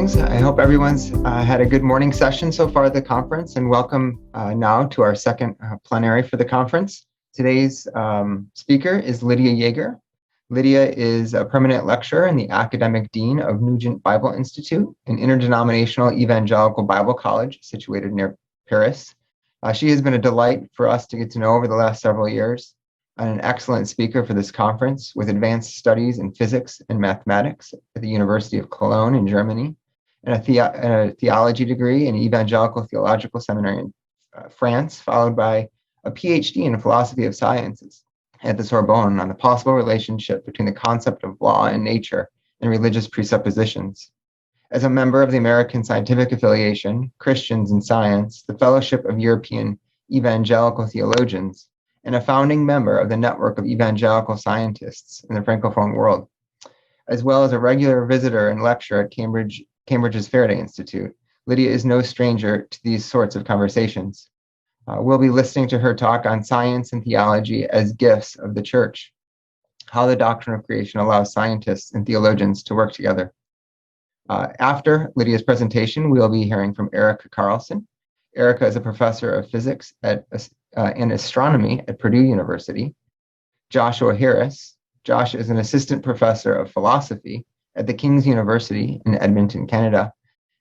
Greetings. I hope everyone's had a good morning session so far at the conference, and welcome now to our second plenary for the conference. Today's speaker is Lydia Jaeger. Lydia is a permanent lecturer and the academic dean of Nogent Bible Institute, an interdenominational evangelical Bible college situated near Paris. She has been a delight for us to get to know over the last several years, and an excellent speaker for this conference with advanced studies in physics and mathematics at the University of Cologne in Germany, and a theology degree in Evangelical Theological Seminary in France, followed by a PhD in philosophy of sciences at the Sorbonne on the possible relationship between the concept of law and nature and religious presuppositions. As a member of the American Scientific Affiliation, Christians in Science, the Fellowship of European Evangelical Theologians, and a founding member of the Network of Evangelical Scientists in the Francophone world, as well as a regular visitor and lecturer at Cambridge's Faraday Institute, Lydia is no stranger to these sorts of conversations. We'll be listening to her talk on science and theology as gifts of the church, how the doctrine of creation allows scientists and theologians to work together. After Lydia's presentation, we'll be hearing from Erica Carlson. Erica is a professor of physics and astronomy at Purdue University. Joshua Harris. Josh is an assistant professor of philosophy at the King's University in Edmonton, Canada,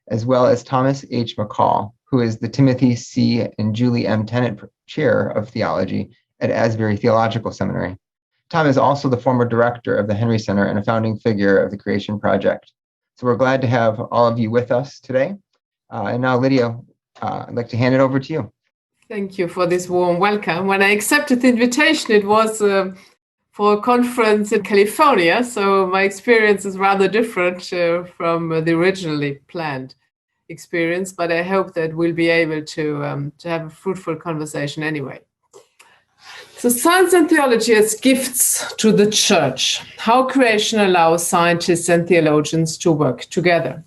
as well as Thomas H. McCall, who is the Timothy C. and Julie M. Tennant Chair of Theology at Asbury Theological Seminary. Tom is also the former director of the Henry Center and a founding figure of the Creation Project. So we're glad to have all of you with us today. And now, Lydia, I'd like to hand it over to you. Thank you for this warm welcome. When I accepted the invitation, it was for a conference in California, so my experience is rather different from the originally planned experience, but I hope that we'll be able to have a fruitful conversation anyway. So science and theology as gifts to the church. How creation allows scientists and theologians to work together.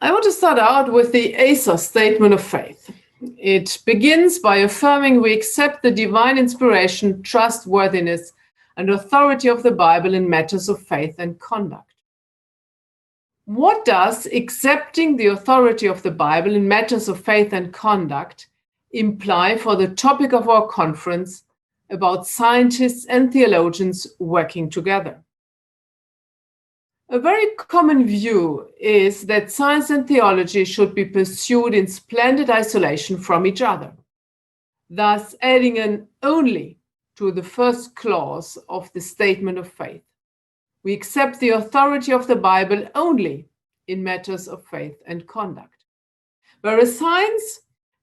I want to start out with the ASA statement of faith. It begins by affirming we accept the divine inspiration, trustworthiness, and authority of the Bible in matters of faith and conduct. What does accepting the authority of the Bible in matters of faith and conduct imply for the topic of our conference about scientists and theologians working together? A very common view is that science and theology should be pursued in splendid isolation from each other, thus adding an only to the first clause of the statement of faith. We accept the authority of the Bible only in matters of faith and conduct, whereas science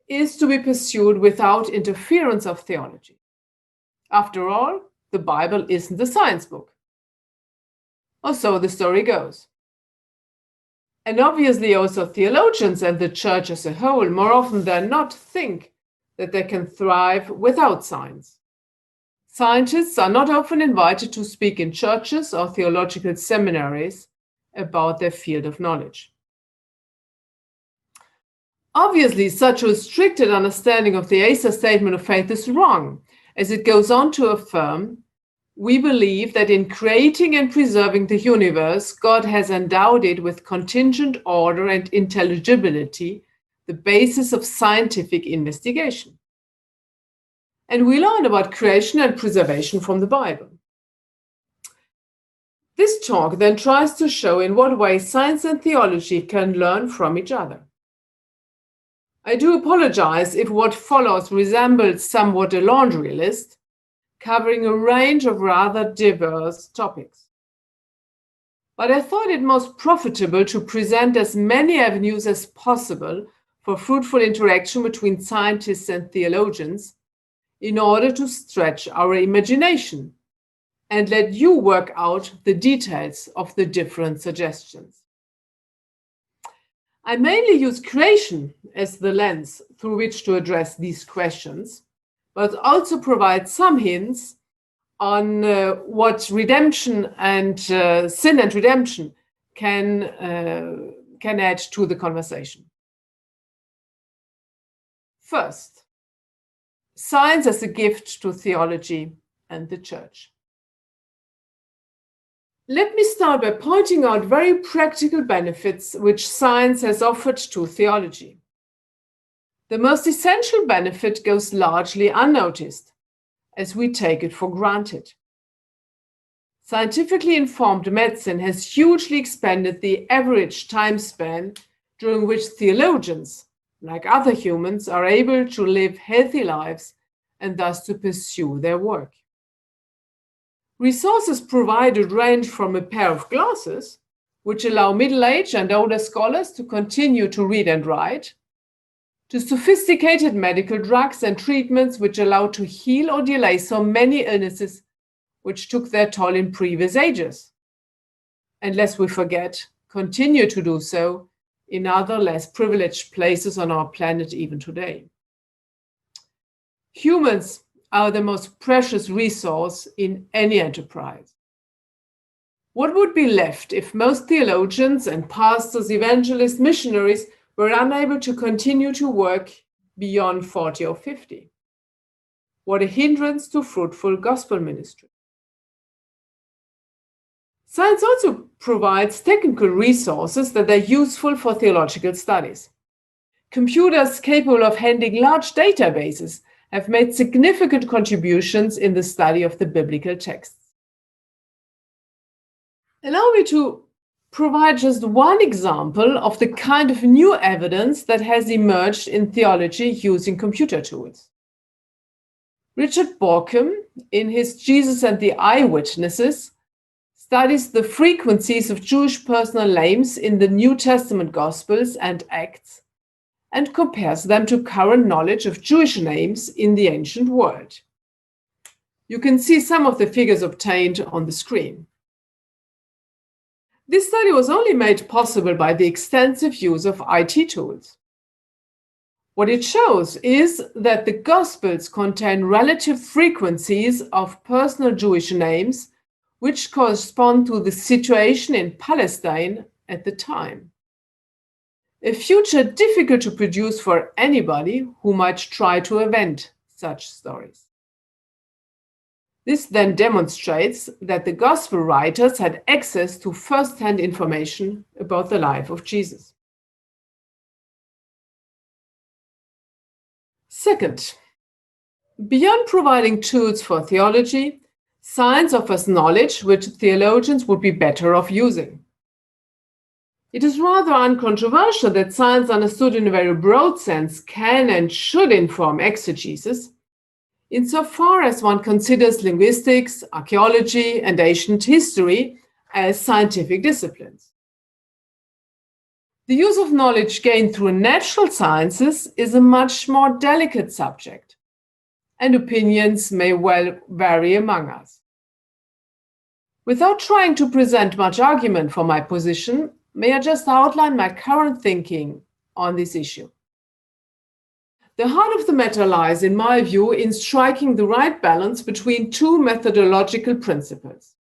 is to be pursued without interference of theology. After all, the Bible isn't a science book. Or so the story goes. And obviously also theologians and the church as a whole more often than not think that they can thrive without science. Scientists are not often invited to speak in churches or theological seminaries about their field of knowledge. Obviously, such a restricted understanding of the ASA statement of faith is wrong, as it goes on to affirm we believe that in creating and preserving the universe, God has endowed it with contingent order and intelligibility, the basis of scientific investigation. And we learn about creation and preservation from the Bible. This talk then tries to show in what way science and theology can learn from each other. I do apologize if what follows resembles somewhat a laundry list, covering a range of rather diverse topics. But I thought it most profitable to present as many avenues as possible for fruitful interaction between scientists and theologians in order to stretch our imagination and let you work out the details of the different suggestions. I mainly use creation as the lens through which to address these questions, but also provide some hints on what redemption and sin and redemption can add to the conversation. First, science as a gift to theology and the church. Let me start by pointing out very practical benefits which science has offered to theology. The most essential benefit goes largely unnoticed, as we take it for granted. Scientifically informed medicine has hugely expanded the average time span during which theologians, like other humans, are able to live healthy lives and thus to pursue their work. Resources provided range from a pair of glasses, which allow middle-aged and older scholars to continue to read and write, to sophisticated medical drugs and treatments which allow to heal or delay so many illnesses which took their toll in previous ages, and lest we forget, continue to do so in other less privileged places on our planet even today. Humans are the most precious resource in any enterprise. What would be left if most theologians and pastors, evangelists, missionaries were unable to continue to work beyond 40 or 50? What a hindrance to fruitful gospel ministry. Science also provides technical resources that are useful for theological studies. Computers capable of handling large databases have made significant contributions in the study of the biblical texts. Allow me to provide just one example of the kind of new evidence that has emerged in theology using computer tools. Richard Borkham, in his Jesus and the Eyewitnesses, studies the frequencies of Jewish personal names in the New Testament Gospels and Acts, and compares them to current knowledge of Jewish names in the ancient world. You can see some of the figures obtained on the screen. This study was only made possible by the extensive use of IT tools. What it shows is that the Gospels contain relative frequencies of personal Jewish names which correspond to the situation in Palestine at the time. A future difficult to produce for anybody who might try to invent such stories. This then demonstrates that the gospel writers had access to first-hand information about the life of Jesus. Second, beyond providing tools for theology, science offers knowledge which theologians would be better off using. It is rather uncontroversial that science, understood in a very broad sense, can and should inform exegesis, insofar as one considers linguistics, archaeology, and ancient history as scientific disciplines. The use of knowledge gained through natural sciences is a much more delicate subject, and opinions may well vary among us. Without trying to present much argument for my position, may I just outline my current thinking on this issue? The heart of the matter lies, in my view, in striking the right balance between two methodological principles.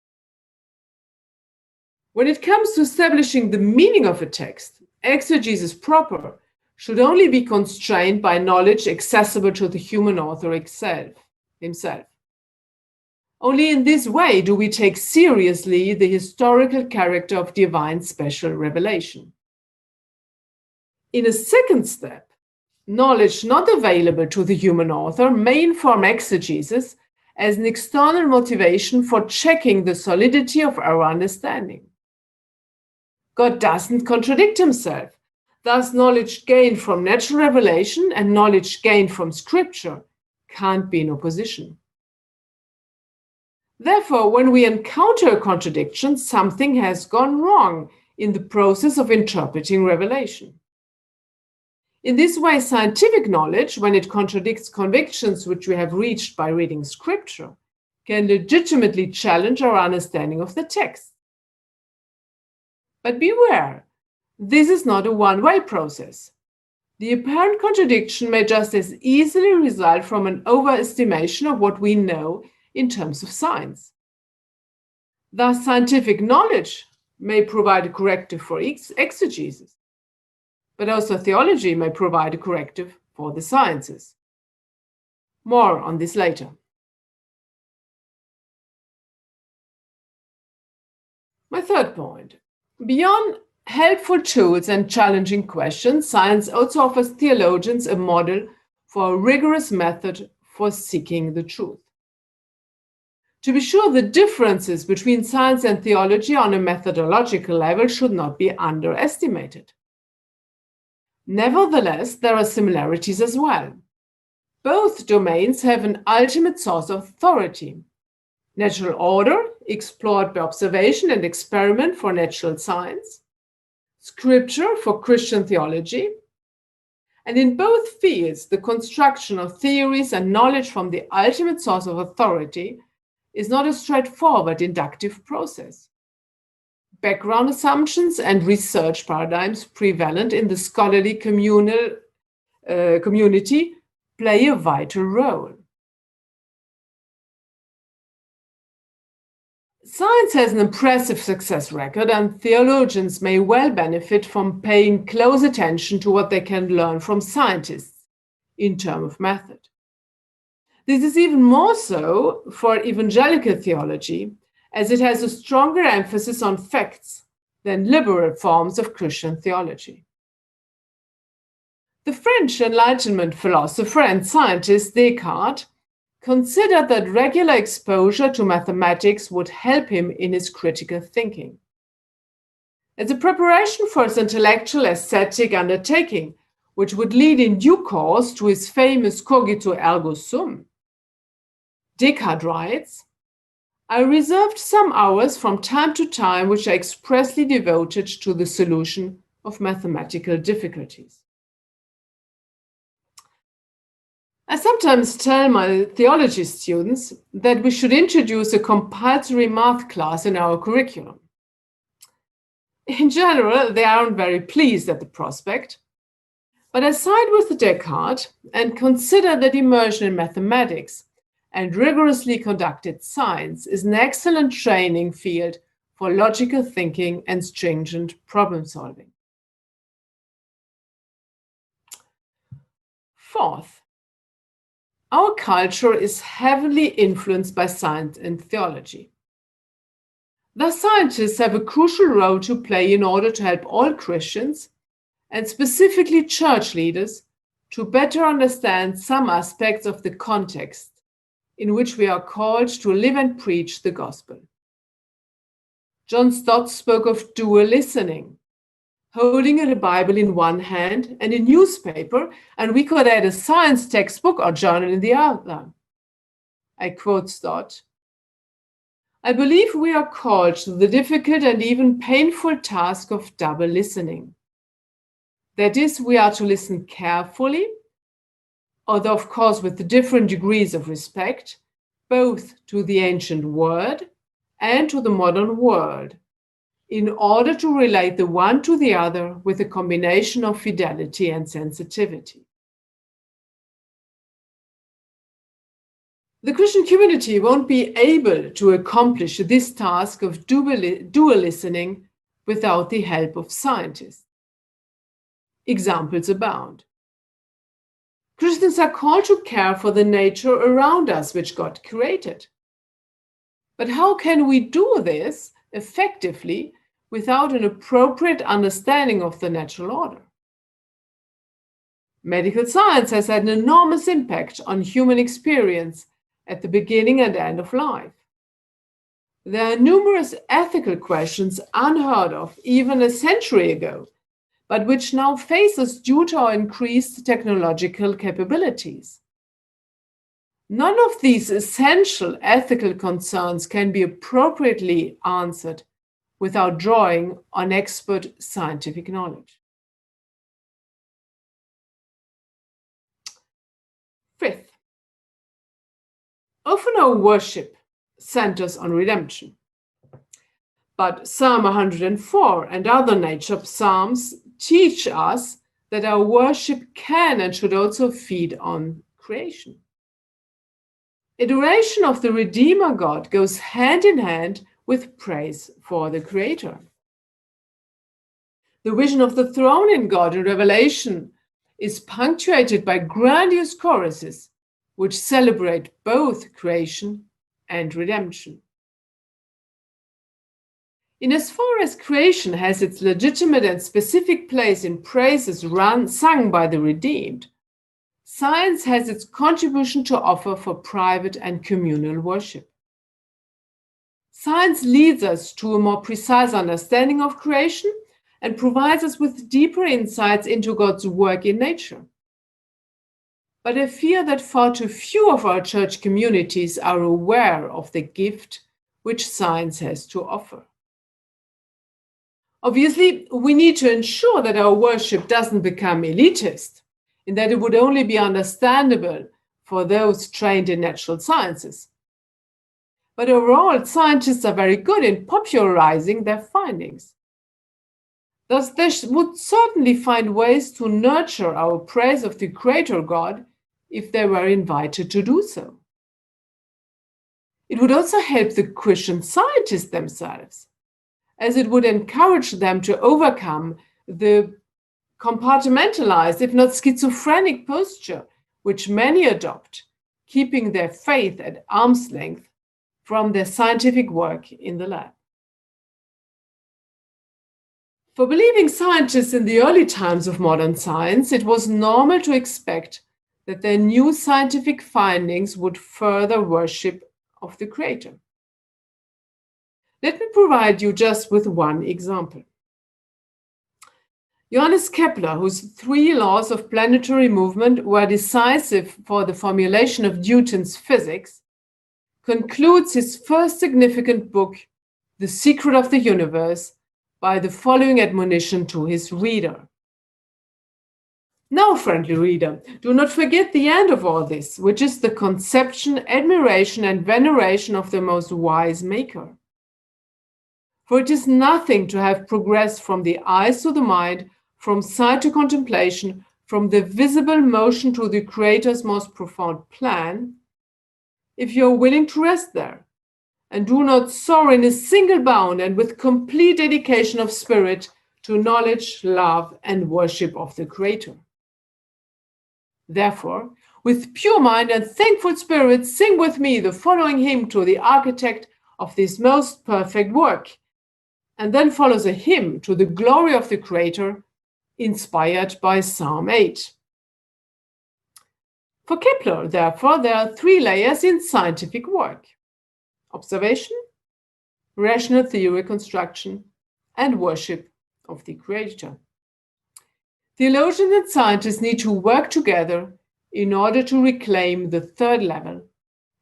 When it comes to establishing the meaning of a text, exegesis proper should only be constrained by knowledge accessible to the human author himself. Only in this way do we take seriously the historical character of divine special revelation. In a second step, knowledge not available to the human author may inform exegesis as an external motivation for checking the solidity of our understanding. God doesn't contradict himself. Thus, knowledge gained from natural revelation and knowledge gained from Scripture can't be in opposition. Therefore, when we encounter a contradiction, something has gone wrong in the process of interpreting revelation. In this way, scientific knowledge, when it contradicts convictions which we have reached by reading Scripture, can legitimately challenge our understanding of the text. But beware, this is not a one-way process. The apparent contradiction may just as easily result from an overestimation of what we know in terms of science. Thus, scientific knowledge may provide a corrective for exegesis, but also theology may provide a corrective for the sciences. More on this later. My third point, beyond helpful tools and challenging questions, science also offers theologians a model for a rigorous method for seeking the truth. To be sure, the differences between science and theology on a methodological level should not be underestimated. Nevertheless, there are similarities as well. Both domains have an ultimate source of authority. Natural order, explored by observation and experiment for natural science. Scripture for Christian theology. And in both fields, the construction of theories and knowledge from the ultimate source of authority is not a straightforward inductive process. Background assumptions and research paradigms prevalent in the scholarly community play a vital role. Science has an impressive success record, and theologians may well benefit from paying close attention to what they can learn from scientists in terms of method. This is even more so for evangelical theology, as it has a stronger emphasis on facts than liberal forms of Christian theology. The French Enlightenment philosopher and scientist Descartes considered that regular exposure to mathematics would help him in his critical thinking. As a preparation for his intellectual aesthetic undertaking, which would lead in due course to his famous Cogito ergo sum, Descartes writes, "I reserved some hours from time to time which I expressly devoted to the solution of mathematical difficulties." I sometimes tell my theology students that we should introduce a compulsory math class in our curriculum. In general, they aren't very pleased at the prospect, but I side with Descartes and consider that immersion in mathematics and rigorously conducted science is an excellent training field for logical thinking and stringent problem solving. Fourth, our culture is heavily influenced by science and theology. Thus, scientists have a crucial role to play in order to help all Christians, and specifically church leaders, to better understand some aspects of the context in which we are called to live and preach the gospel. John Stott spoke of dual listening, holding a Bible in one hand and a newspaper, and we could add a science textbook or journal in the other. I quote Stott, "I believe we are called to the difficult and even painful task of double listening. That is, we are to listen carefully, although of course with different degrees of respect, both to the ancient word and to the modern world, in order to relate the one to the other with a combination of fidelity and sensitivity." The Christian community won't be able to accomplish this task of dual listening without the help of scientists. Examples abound. Christians are called to care for the nature around us which God created. But how can we do this effectively without an appropriate understanding of the natural order? Medical science has had an enormous impact on human experience at the beginning and end of life. There are numerous ethical questions unheard of even a century ago, but which now face us due to our increased technological capabilities. None of these essential ethical concerns can be appropriately answered without drawing on expert scientific knowledge. Fifth, often our worship centers on redemption. But Psalm 104 and other nature psalms teach us that our worship can and should also feed on creation. Adoration of the Redeemer God goes hand in hand with praise for the Creator. The vision of the throne in God in Revelation is punctuated by grandiose choruses which celebrate both creation and redemption. In as far as creation has its legitimate and specific place in praises sung by the redeemed, science has its contribution to offer for private and communal worship. Science leads us to a more precise understanding of creation and provides us with deeper insights into God's work in nature. But I fear that far too few of our church communities are aware of the gift which science has to offer. Obviously, we need to ensure that our worship doesn't become elitist, in that it would only be understandable for those trained in natural sciences. But overall, scientists are very good in popularizing their findings. Thus, they would certainly find ways to nurture our praise of the Creator God if they were invited to do so. It would also help the Christian scientists themselves, as it would encourage them to overcome the compartmentalized, if not schizophrenic posture, which many adopt, keeping their faith at arm's length from their scientific work in the lab. For believing scientists in the early times of modern science, it was normal to expect that their new scientific findings would further worship of the Creator. Let me provide you just with one example. Johannes Kepler, whose 3 laws of planetary movement were decisive for the formulation of Newton's physics, concludes his first significant book, The Secret of the Universe, by the following admonition to his reader. Now, friendly reader, do not forget the end of all this, which is the conception, admiration, and veneration of the most wise Maker. For it is nothing to have progressed from the eyes to the mind, from sight to contemplation, from the visible motion to the Creator's most profound plan, if you are willing to rest there, and do not soar in a single bound and with complete dedication of spirit to knowledge, love, and worship of the Creator. Therefore, with pure mind and thankful spirit, sing with me the following hymn to the architect of this most perfect work. And then follows a hymn to the glory of the Creator, inspired by Psalm 8. For Kepler, therefore, there are 3 layers in scientific work: observation, rational theory construction, and worship of the Creator. Theologians and scientists need to work together in order to reclaim the 3rd level,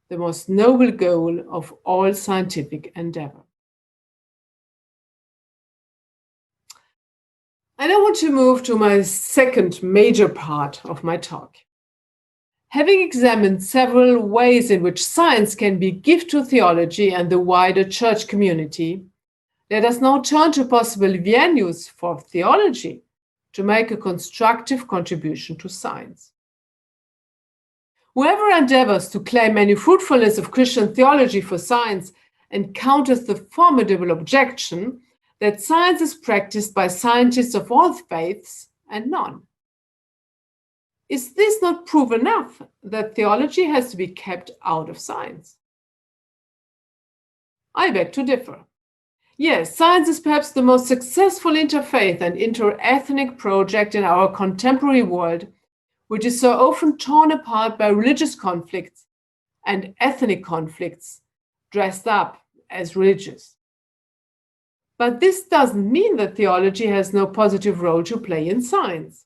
the most noble goal of all scientific endeavor. And I want to move to my second major part of my talk. Having examined several ways in which science can be gift to theology and the wider church community, let us now turn to possible venues for theology to make a constructive contribution to science. Whoever endeavors to claim any fruitfulness of Christian theology for science encounters the formidable objection that science is practiced by scientists of all faiths and none. Is this not proof enough that theology has to be kept out of science? I beg to differ. Yes, science is perhaps the most successful interfaith and interethnic project in our contemporary world, which is so often torn apart by religious conflicts and ethnic conflicts dressed up as religious. But this doesn't mean that theology has no positive role to play in science.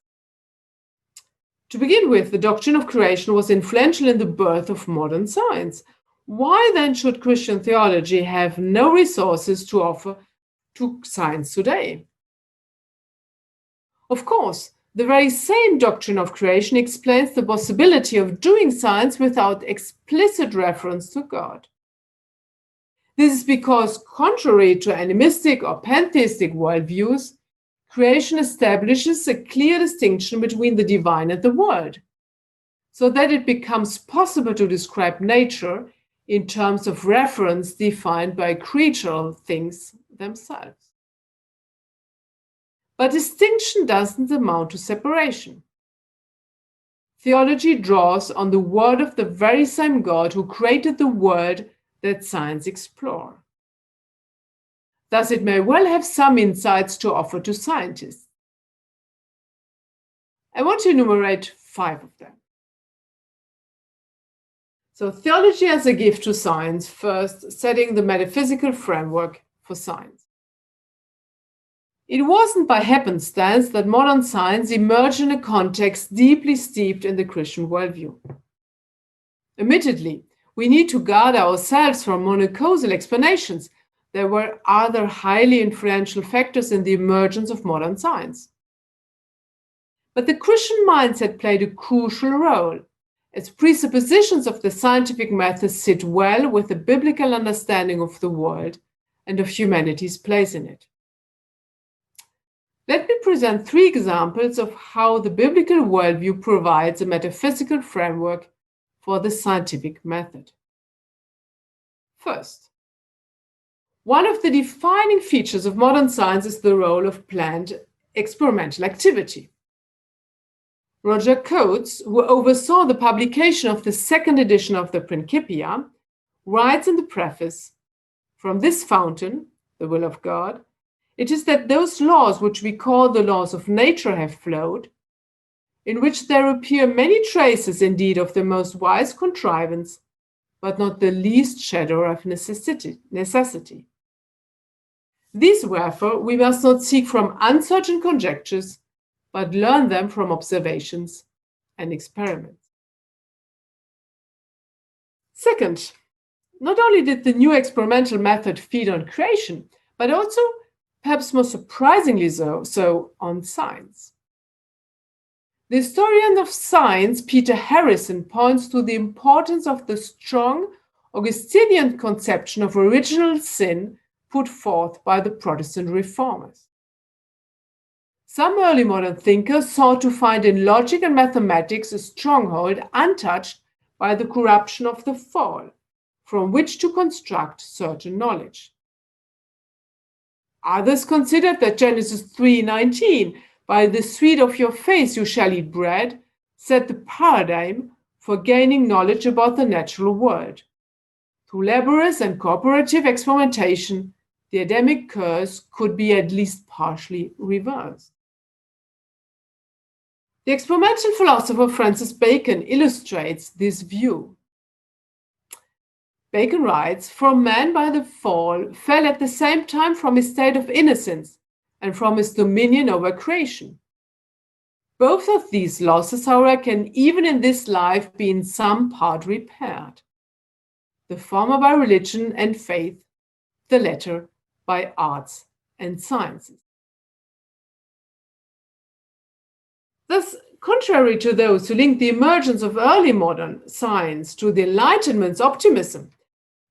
To begin with, the doctrine of creation was influential in the birth of modern science. Why then should Christian theology have no resources to offer to science today? Of course, the very same doctrine of creation explains the possibility of doing science without explicit reference to God. This is because, contrary to animistic or pantheistic worldviews, creation establishes a clear distinction between the divine and the world, so that it becomes possible to describe nature in terms of reference defined by creatural things themselves. But distinction doesn't amount to separation. Theology draws on the word of the very same God who created the world that science explores. Thus, it may well have some insights to offer to scientists. I want to enumerate 5 of them. So, theology as a gift to science, first, setting the metaphysical framework for science. It wasn't by happenstance that modern science emerged in a context deeply steeped in the Christian worldview. Admittedly, we need to guard ourselves from monocausal explanations. There were other highly influential factors in the emergence of modern science. But the Christian mindset played a crucial role, as presuppositions of the scientific method sit well with the biblical understanding of the world and of humanity's place in it. Let me present 3 examples of how the biblical worldview provides a metaphysical framework for the scientific method. First, one of the defining features of modern science is the role of planned experimental activity. Roger Coates, who oversaw the publication of the 2nd edition of the Principia, writes in the preface, "From this fountain, the will of God, it is that those laws which we call the laws of nature have flowed, in which there appear many traces indeed of the most wise contrivance, but not the least shadow of necessity. These, wherefore, we must not seek from uncertain conjectures, but learn them from observations and experiments." Second, not only did the new experimental method feed on creation, but also, perhaps more surprisingly so on science. The historian of science, Peter Harrison, points to the importance of the strong Augustinian conception of original sin put forth by the Protestant reformers. Some early modern thinkers sought to find in logic and mathematics a stronghold untouched by the corruption of the fall, from which to construct certain knowledge. Others considered that Genesis 3:19, "By the sweat of your face you shall eat bread," set the paradigm for gaining knowledge about the natural world. Through laborious and cooperative experimentation, the Adamic curse could be at least partially reversed. The experimental philosopher Francis Bacon illustrates this view. Bacon writes, "For man by the fall fell at the same time from his state of innocence and from his dominion over creation. Both of these losses, however, can even in this life be in some part repaired. The former by religion and faith, the latter by arts and sciences." Thus, contrary to those who link the emergence of early modern science to the Enlightenment's optimism,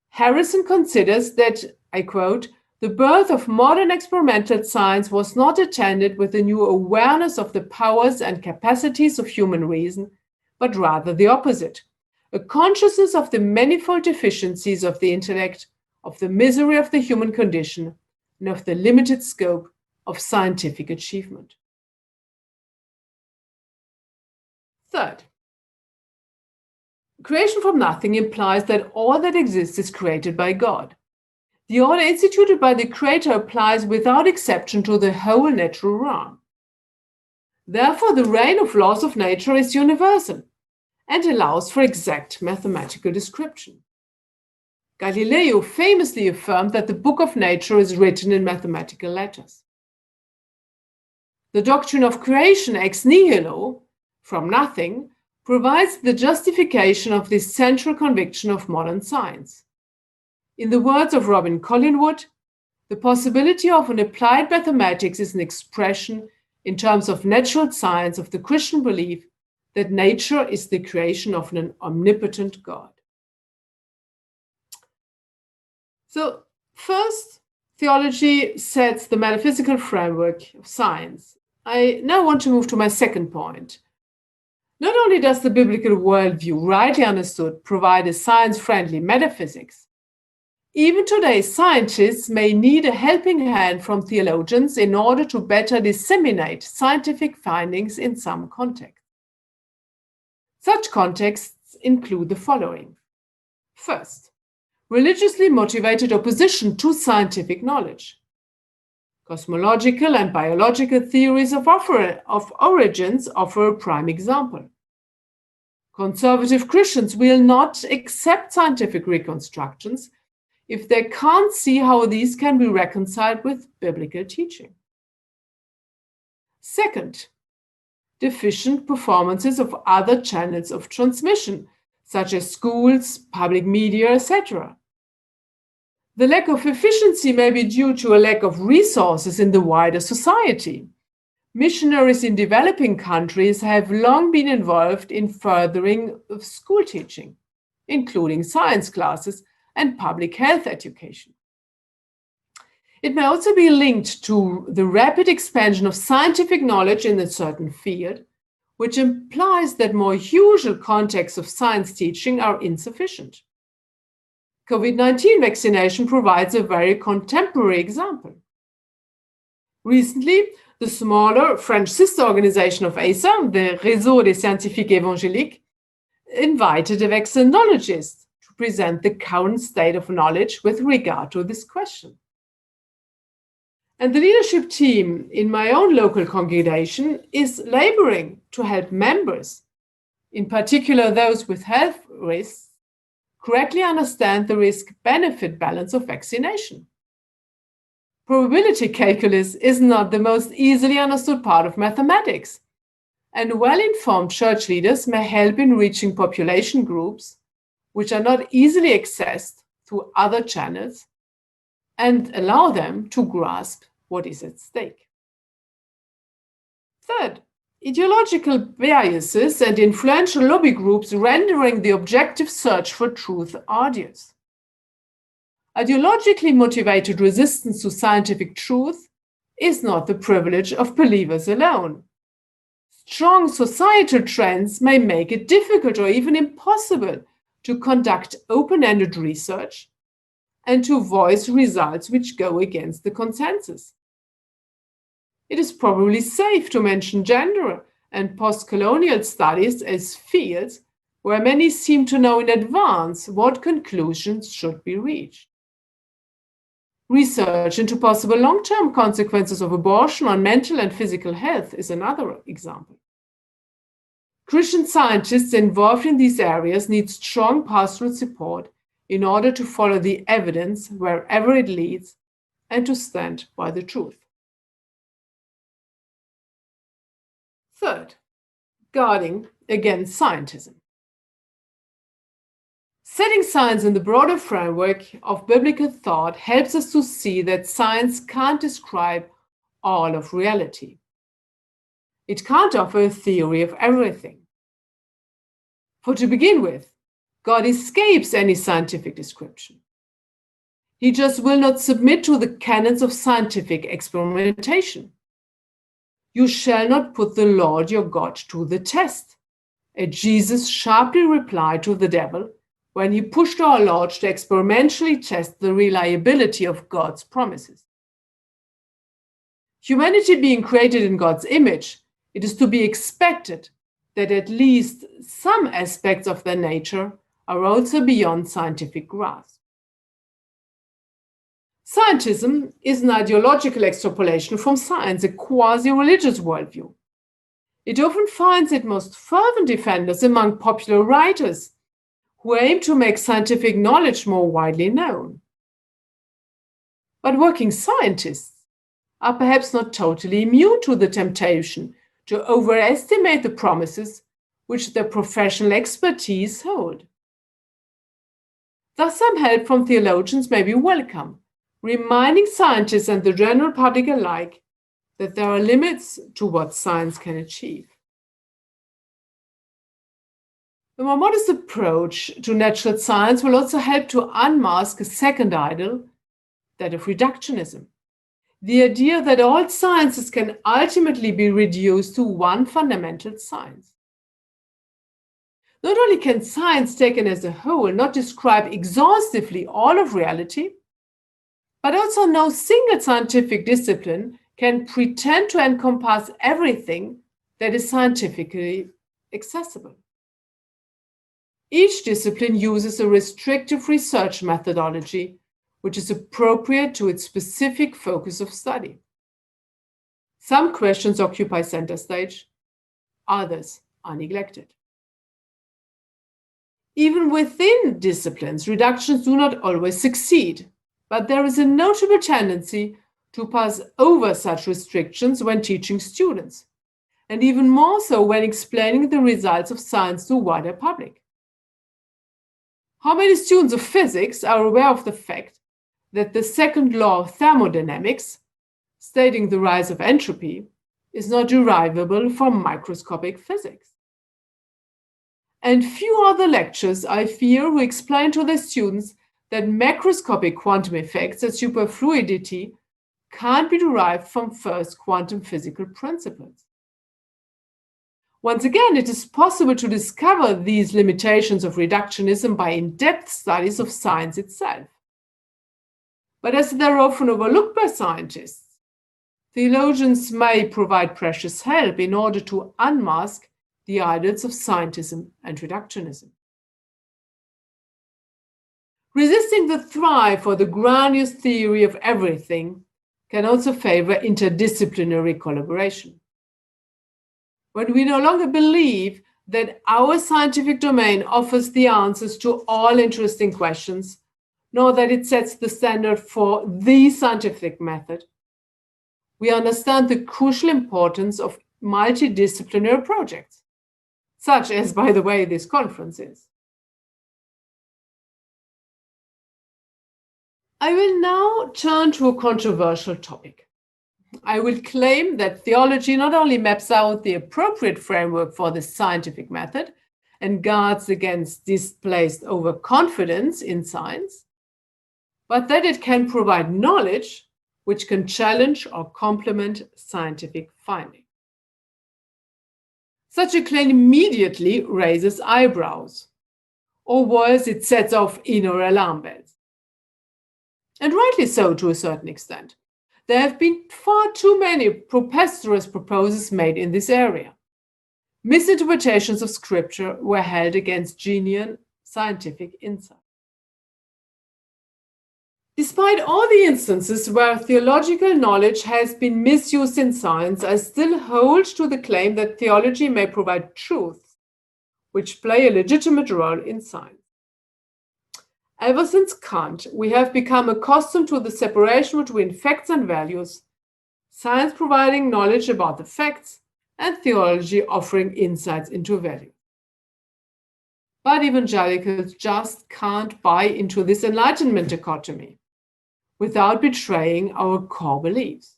Harrison considers that, I quote, "the birth of modern experimental science was not attended with a new awareness of the powers and capacities of human reason, but rather the opposite, a consciousness of the manifold deficiencies of the intellect, of the misery of the human condition, and of the limited scope of scientific achievement." Third, creation from nothing implies that all that exists is created by God. The order instituted by the Creator applies without exception to the whole natural realm. Therefore, the reign of laws of nature is universal and allows for exact mathematical description. Galileo famously affirmed that the book of nature is written in mathematical letters. The doctrine of creation ex nihilo, from nothing, provides the justification of this central conviction of modern science. In the words of Robin Collingwood, the possibility of an applied mathematics is an expression in terms of natural science of the Christian belief that nature is the creation of an omnipotent God. So, first, theology sets the metaphysical framework of science. I now want to move to my second point. Not only does the biblical worldview, rightly understood, provide a science-friendly metaphysics, even today scientists may need a helping hand from theologians in order to better disseminate scientific findings in some contexts. Such contexts include the following. First, religiously motivated opposition to scientific knowledge. Cosmological and biological theories of origins offer a prime example. Conservative Christians will not accept scientific reconstructions if they can't see how these can be reconciled with biblical teaching. Second, deficient performances of other channels of transmission, such as schools, public media, etc. The lack of efficiency may be due to a lack of resources in the wider society. Missionaries in developing countries have long been involved in furthering of school teaching, including science classes and public health education. It may also be linked to the rapid expansion of scientific knowledge in a certain field, which implies that more usual contexts of science teaching are insufficient. COVID-19 vaccination provides a very contemporary example. Recently, the smaller French sister organization of ASA, the Réseau des Scientifiques Évangéliques, invited a vaccinologist to present the current state of knowledge with regard to this question. And the leadership team in my own local congregation is laboring to help members, in particular those with health risks, correctly understand the risk-benefit balance of vaccination. Probability calculus is not the most easily understood part of mathematics, and well-informed church leaders may help in reaching population groups which are not easily accessed through other channels and allow them to grasp what is at stake. Third, ideological biases and influential lobby groups rendering the objective search for truth arduous. Ideologically motivated resistance to scientific truth is not the privilege of believers alone. Strong societal trends may make it difficult or even impossible to conduct open-ended research and to voice results which go against the consensus. It is probably safe to mention gender and post-colonial studies as fields where many seem to know in advance what conclusions should be reached. Research into possible long-term consequences of abortion on mental and physical health is another example. Christian scientists involved in these areas need strong pastoral support in order to follow the evidence wherever it leads and to stand by the truth. Third, guarding against scientism. Setting science in the broader framework of biblical thought helps us to see that science can't describe all of reality. It can't offer a theory of everything. For to begin with, God escapes any scientific description. He just will not submit to the canons of scientific experimentation. You shall not put the Lord your God to the test, as Jesus sharply replied to the devil when he pushed our Lord to experimentally test the reliability of God's promises. Humanity being created in God's image, it is to be expected that at least some aspects of their nature are also beyond scientific grasp. Scientism is an ideological extrapolation from science, a quasi-religious worldview. It often finds its most fervent defenders among popular writers who aim to make scientific knowledge more widely known. But working scientists are perhaps not totally immune to the temptation to overestimate the promises which their professional expertise hold. Thus, some help from theologians may be welcome, reminding scientists and the general public alike that there are limits to what science can achieve. A more modest approach to natural science will also help to unmask a second idol, that of reductionism. The idea that all sciences can ultimately be reduced to one fundamental science. Not only can science taken as a whole not describe exhaustively all of reality, but also no single scientific discipline can pretend to encompass everything that is scientifically accessible. Each discipline uses a restrictive research methodology which is appropriate to its specific focus of study. Some questions occupy center stage, others are neglected. Even within disciplines, reductions do not always succeed, but there is a notable tendency to pass over such restrictions when teaching students, and even more so when explaining the results of science to a wider public. How many students of physics are aware of the fact that the second law of thermodynamics, stating the rise of entropy, is not derivable from microscopic physics? And few other lectures, I fear, who explain to their students that macroscopic quantum effects and superfluidity can't be derived from first quantum physical principles. Once again, it is possible to discover these limitations of reductionism by in-depth studies of science itself. But as they're often overlooked by scientists, theologians may provide precious help in order to unmask the idols of scientism and reductionism. Resisting the thrive for the grandiose theory of everything can also favor interdisciplinary collaboration. When we no longer believe that our scientific domain offers the answers to all interesting questions, nor that it sets the standard for the scientific method, we understand the crucial importance of multidisciplinary projects, such as, by the way, this conference is. I will now turn to a controversial topic. I will claim that theology not only maps out the appropriate framework for the scientific method and guards against displaced overconfidence in science, but that it can provide knowledge which can challenge or complement scientific finding. Such a claim immediately raises eyebrows, or worse, it sets off inner alarm bells. And rightly so to a certain extent. There have been far too many preposterous proposals made in this area. Misinterpretations of scripture were held against genuine scientific insight. Despite all the instances where theological knowledge has been misused in science, I still hold to the claim that theology may provide truths which play a legitimate role in science. Ever since Kant, we have become accustomed to the separation between facts and values, science providing knowledge about the facts, and theology offering insights into value. But evangelicals just can't buy into this Enlightenment dichotomy without betraying our core beliefs.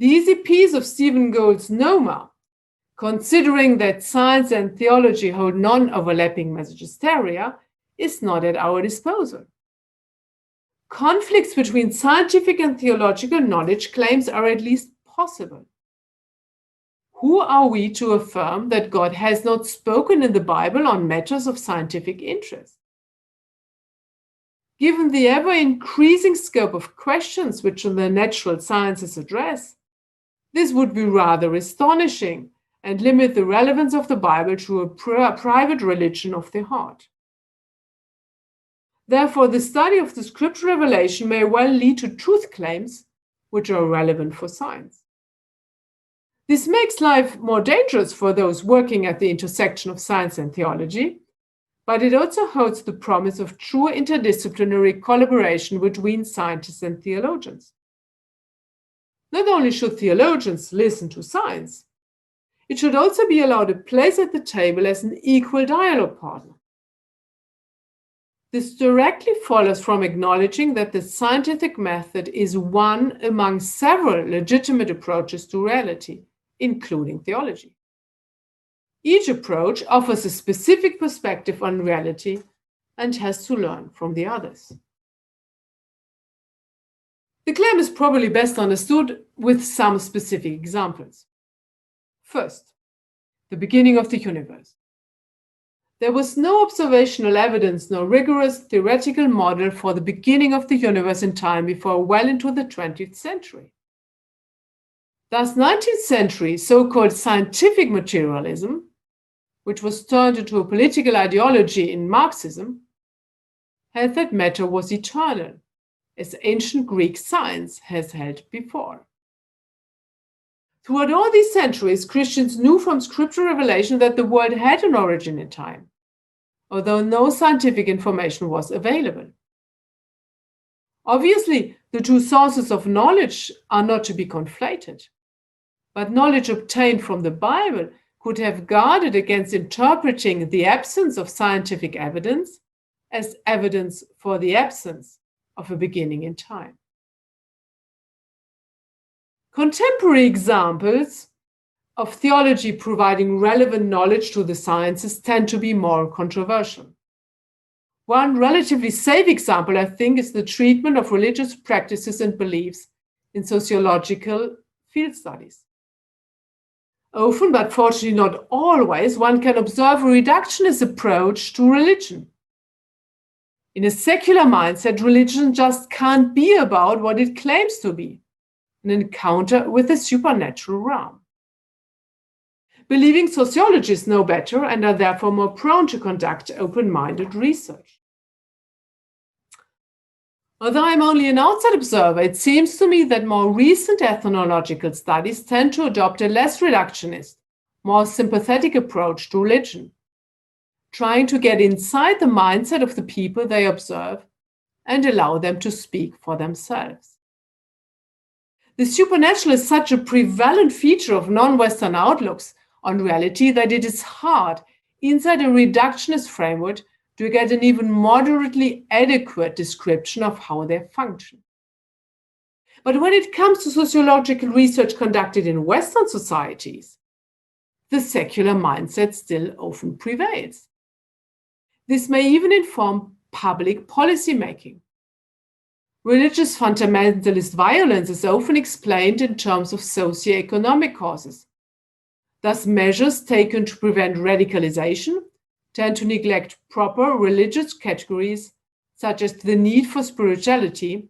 The easy piece of Stephen Gould's Noma, considering that science and theology hold non-overlapping magisteria, is not at our disposal. Conflicts between scientific and theological knowledge claims are at least possible. Who are we to affirm that God has not spoken in the Bible on matters of scientific interest? Given the ever-increasing scope of questions which the natural sciences address, this would be rather astonishing and limit the relevance of the Bible to a private religion of the heart. Therefore, the study of the scriptural revelation may well lead to truth claims which are relevant for science. This makes life more dangerous for those working at the intersection of science and theology, but it also holds the promise of true interdisciplinary collaboration between scientists and theologians. Not only should theologians listen to science, it should also be allowed a place at the table as an equal dialogue partner. This directly follows from acknowledging that the scientific method is one among several legitimate approaches to reality, including theology. Each approach offers a specific perspective on reality and has to learn from the others. The claim is probably best understood with some specific examples. First, the beginning of the universe. There was no observational evidence, no rigorous theoretical model for the beginning of the universe in time before well into the 20th century. Thus, 19th century so-called scientific materialism, which was turned into a political ideology in Marxism, held that matter was eternal, as ancient Greek science has held before. Throughout all these centuries, Christians knew from scriptural revelation that the world had an origin in time, although no scientific information was available. Obviously, the two sources of knowledge are not to be conflated, but knowledge obtained from the Bible could have guarded against interpreting the absence of scientific evidence as evidence for the absence of a beginning in time. Contemporary examples of theology providing relevant knowledge to the sciences tend to be more controversial. One relatively safe example, I think, is the treatment of religious practices and beliefs in sociological field studies. Often, but fortunately not always, one can observe a reductionist approach to religion. In a secular mindset, religion just can't be about what it claims to be, an encounter with the supernatural realm. Believing sociologists know better and are therefore more prone to conduct open-minded research. Although I'm only an outside observer, it seems to me that more recent ethnological studies tend to adopt a less reductionist, more sympathetic approach to religion, trying to get inside the mindset of the people they observe and allow them to speak for themselves. The supernatural is such a prevalent feature of non-Western outlooks on reality that it is hard, inside a reductionist framework, to get an even moderately adequate description of how they function. But when it comes to sociological research conducted in Western societies, the secular mindset still often prevails. This may even inform public policy making. Religious fundamentalist violence is often explained in terms of socioeconomic causes. Thus, measures taken to prevent radicalization tend to neglect proper religious categories, such as the need for spirituality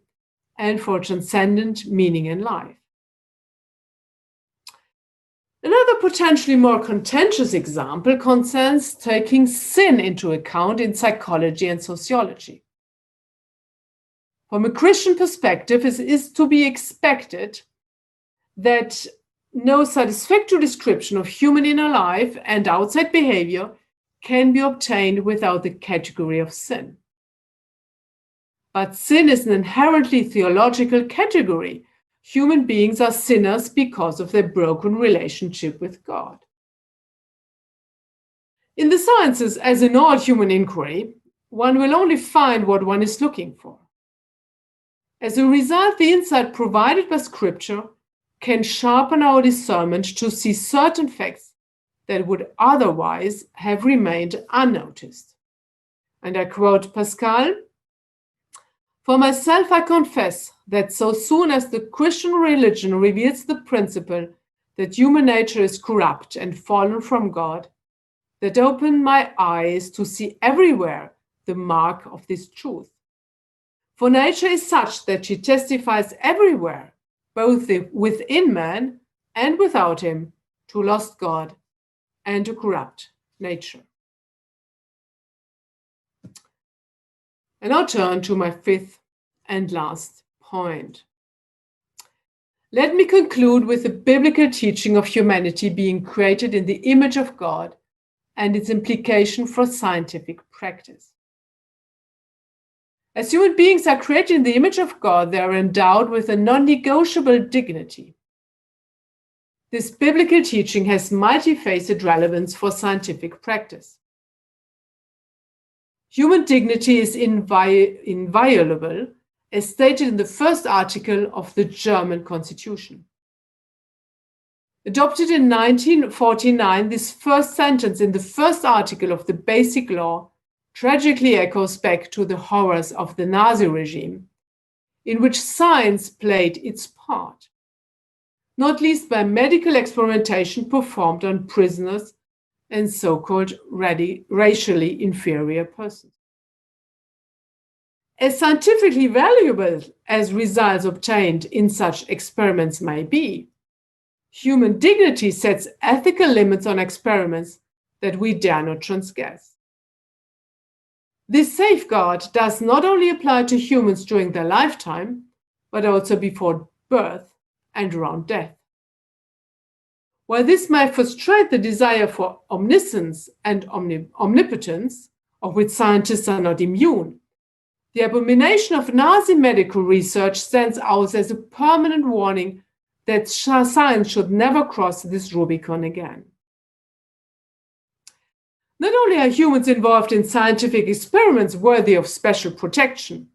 and for transcendent meaning in life. Another potentially more contentious example concerns taking sin into account in psychology and sociology. From a Christian perspective, it is to be expected that no satisfactory description of human inner life and outside behavior can be obtained without the category of sin. But sin is an inherently theological category. Human beings are sinners because of their broken relationship with God. In the sciences, as in all human inquiry, one will only find what one is looking for. As a result, the insight provided by Scripture can sharpen our discernment to see certain facts that would otherwise have remained unnoticed. And I quote Pascal, "For myself, I confess that so soon as the Christian religion reveals the principle that human nature is corrupt and fallen from God, that opened my eyes to see everywhere the mark of this truth. For nature is such that she testifies everywhere, both within man and without him, to lost God and to corrupt nature." And I'll turn to my fifth and last point. Let me conclude with the biblical teaching of humanity being created in the image of God and its implication for scientific practice. As human beings are created in the image of God, they are endowed with a non-negotiable dignity. This biblical teaching has multifaceted relevance for scientific practice. Human dignity is inviolable, as stated in the first article of the German Constitution. Adopted in 1949, this first sentence in the first article of the Basic Law tragically echoes back to the horrors of the Nazi regime, in which science played its part, not least by medical experimentation performed on prisoners and so-called racially inferior persons. As scientifically valuable as results obtained in such experiments may be, human dignity sets ethical limits on experiments that we dare not transgress. This safeguard does not only apply to humans during their lifetime, but also before birth and around death. While this may frustrate the desire for omniscience and omnipotence, of which scientists are not immune, the abomination of Nazi medical research stands out as a permanent warning that science should never cross this Rubicon again. Not only are humans involved in scientific experiments worthy of special protection,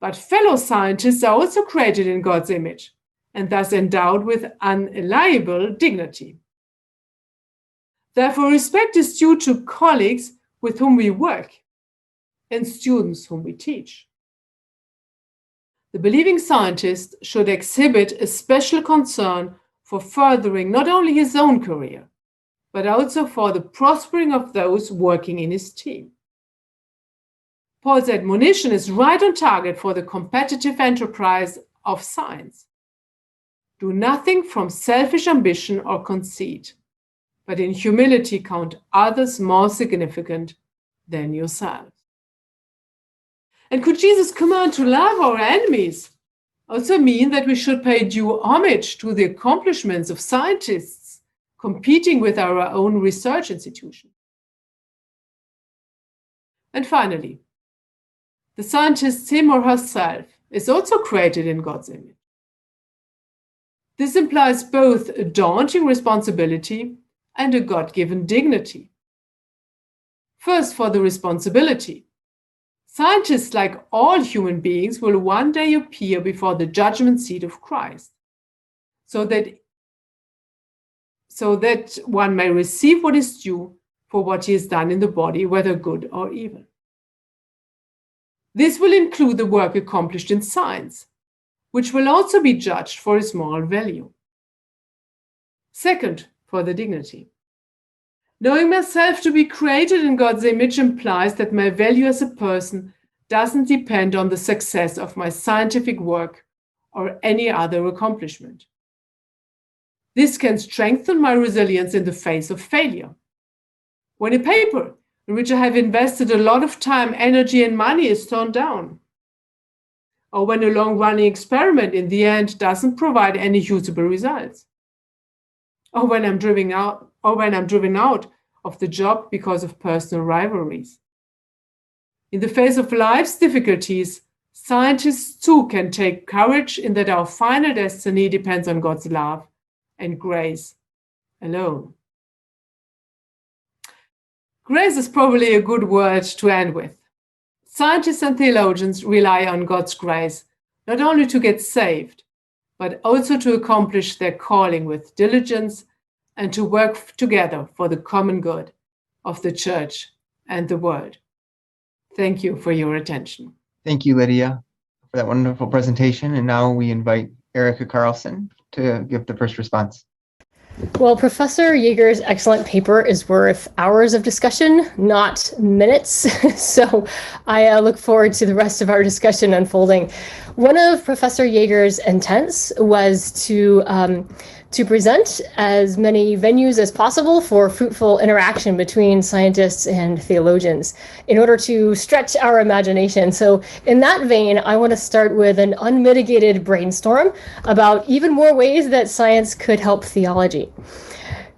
but fellow scientists are also created in God's image and thus endowed with unalienable dignity. Therefore, respect is due to colleagues with whom we work and students whom we teach. The believing scientist should exhibit a special concern for furthering not only his own career, but also for the prospering of those working in his team. Paul's admonition is right on target for the competitive enterprise of science. Do nothing from selfish ambition or conceit, but in humility count others more significant than yourselves. And could Jesus' command to love our enemies also mean that we should pay due homage to the accomplishments of scientists competing with our own research institution? And finally, the scientist, him or herself, is also created in God's image. This implies both a daunting responsibility and a God-given dignity. First, for the responsibility. Scientists, like all human beings, will one day appear before the judgment seat of Christ, so that one may receive what is due for what he has done in the body, whether good or evil. This will include the work accomplished in science, which will also be judged for its moral value. Second, for the dignity. Knowing myself to be created in God's image implies that my value as a person doesn't depend on the success of my scientific work or any other accomplishment. This can strengthen my resilience in the face of failure. When a paper in which I have invested a lot of time, energy, and money is turned down, or when a long-running experiment in the end doesn't provide any usable results, or when I'm driven out of the job because of personal rivalries. In the face of life's difficulties, scientists too can take courage in that our final destiny depends on God's love and grace alone. Grace is probably a good word to end with. Scientists and theologians rely on God's grace not only to get saved, but also to accomplish their calling with diligence and to work together for the common good of the church and the world. Thank you for your attention. Thank you, Lydia, for that wonderful presentation. And now we invite Erica Carlson to give the first response. Well, Professor Jaeger's excellent paper is worth hours of discussion, not minutes. So I look forward to the rest of our discussion unfolding. One of Professor Jaeger's intents was to present as many venues as possible for fruitful interaction between scientists and theologians in order to stretch our imagination. So in that vein, I want to start with an unmitigated brainstorm about even more ways that science could help theology.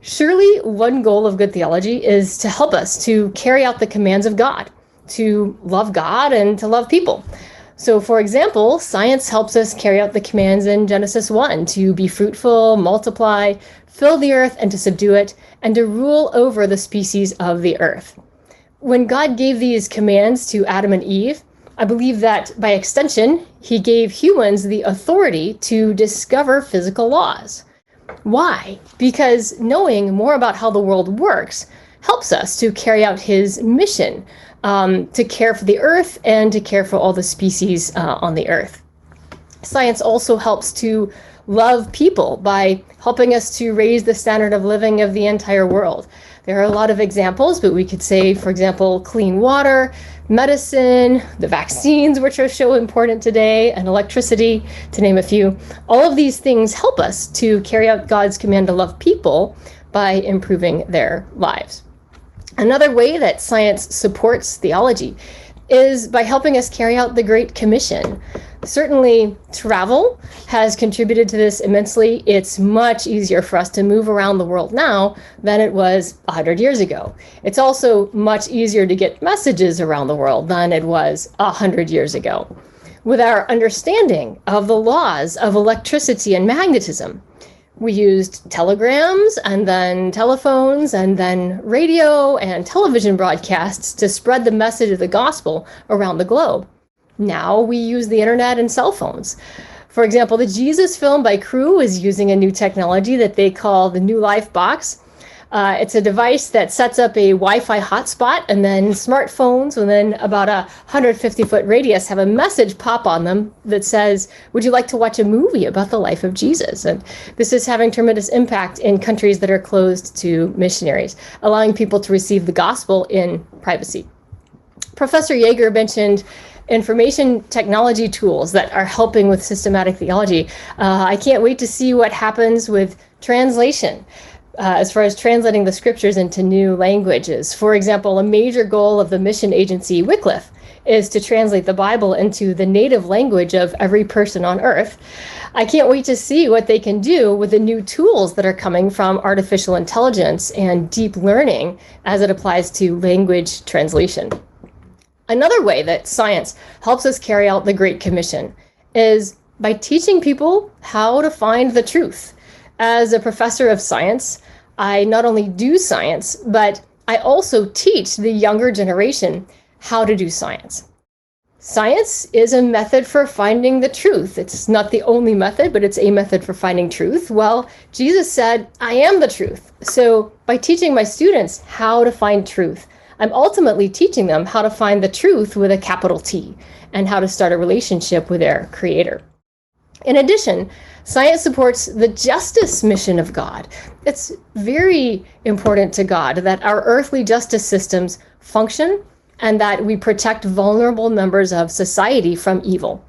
Surely one goal of good theology is to help us to carry out the commands of God, to love God and to love people. So, for example, science helps us carry out the commands in Genesis 1 to be fruitful, multiply, fill the earth, and to subdue it, and to rule over the species of the earth. When God gave these commands to Adam and Eve, I believe that by extension, he gave humans the authority to discover physical laws. Why? Because knowing more about how the world works helps us to carry out his mission, to care for the earth and to care for all the species on the earth. Science also helps to love people by helping us to raise the standard of living of the entire world. There are a lot of examples, but we could say, for example, clean water, medicine, the vaccines, which are so important today, and electricity, to name a few. All of these things help us to carry out God's command to love people by improving their lives. Another way that science supports theology is by helping us carry out the Great Commission. Certainly, travel has contributed to this immensely. It's much easier for us to move around the world now than it was 100 years ago. It's also much easier to get messages around the world than it was 100 years ago. With our understanding of the laws of electricity and magnetism, we used telegrams and then telephones and then radio and television broadcasts to spread the message of the gospel around the globe. Now we use the internet and cell phones. For example, the Jesus film by Crew is using a new technology that they call the New Life Box. It's a device that sets up a Wi-Fi hotspot, and then smartphones within about a 150-foot radius have a message pop on them that says, would you like to watch a movie about the life of Jesus? And this is having tremendous impact in countries that are closed to missionaries, allowing people to receive the gospel in privacy. Professor Jaeger mentioned information technology tools that are helping with systematic theology. I can't wait to see what happens with translation. As far as translating the scriptures into new languages. For example, a major goal of the mission agency Wycliffe is to translate the Bible into the native language of every person on earth. I can't wait to see what they can do with the new tools that are coming from artificial intelligence and deep learning as it applies to language translation. Another way that science helps us carry out the Great Commission is by teaching people how to find the truth. As a professor of science, I not only do science, but I also teach the younger generation how to do science. Science is a method for finding the truth. It's not the only method, but it's a method for finding truth. Well, Jesus said, I am the truth. So by teaching my students how to find truth, I'm ultimately teaching them how to find the truth with a capital T and how to start a relationship with their creator. In addition, science supports the justice mission of God. It's very important to God that our earthly justice systems function and that we protect vulnerable members of society from evil.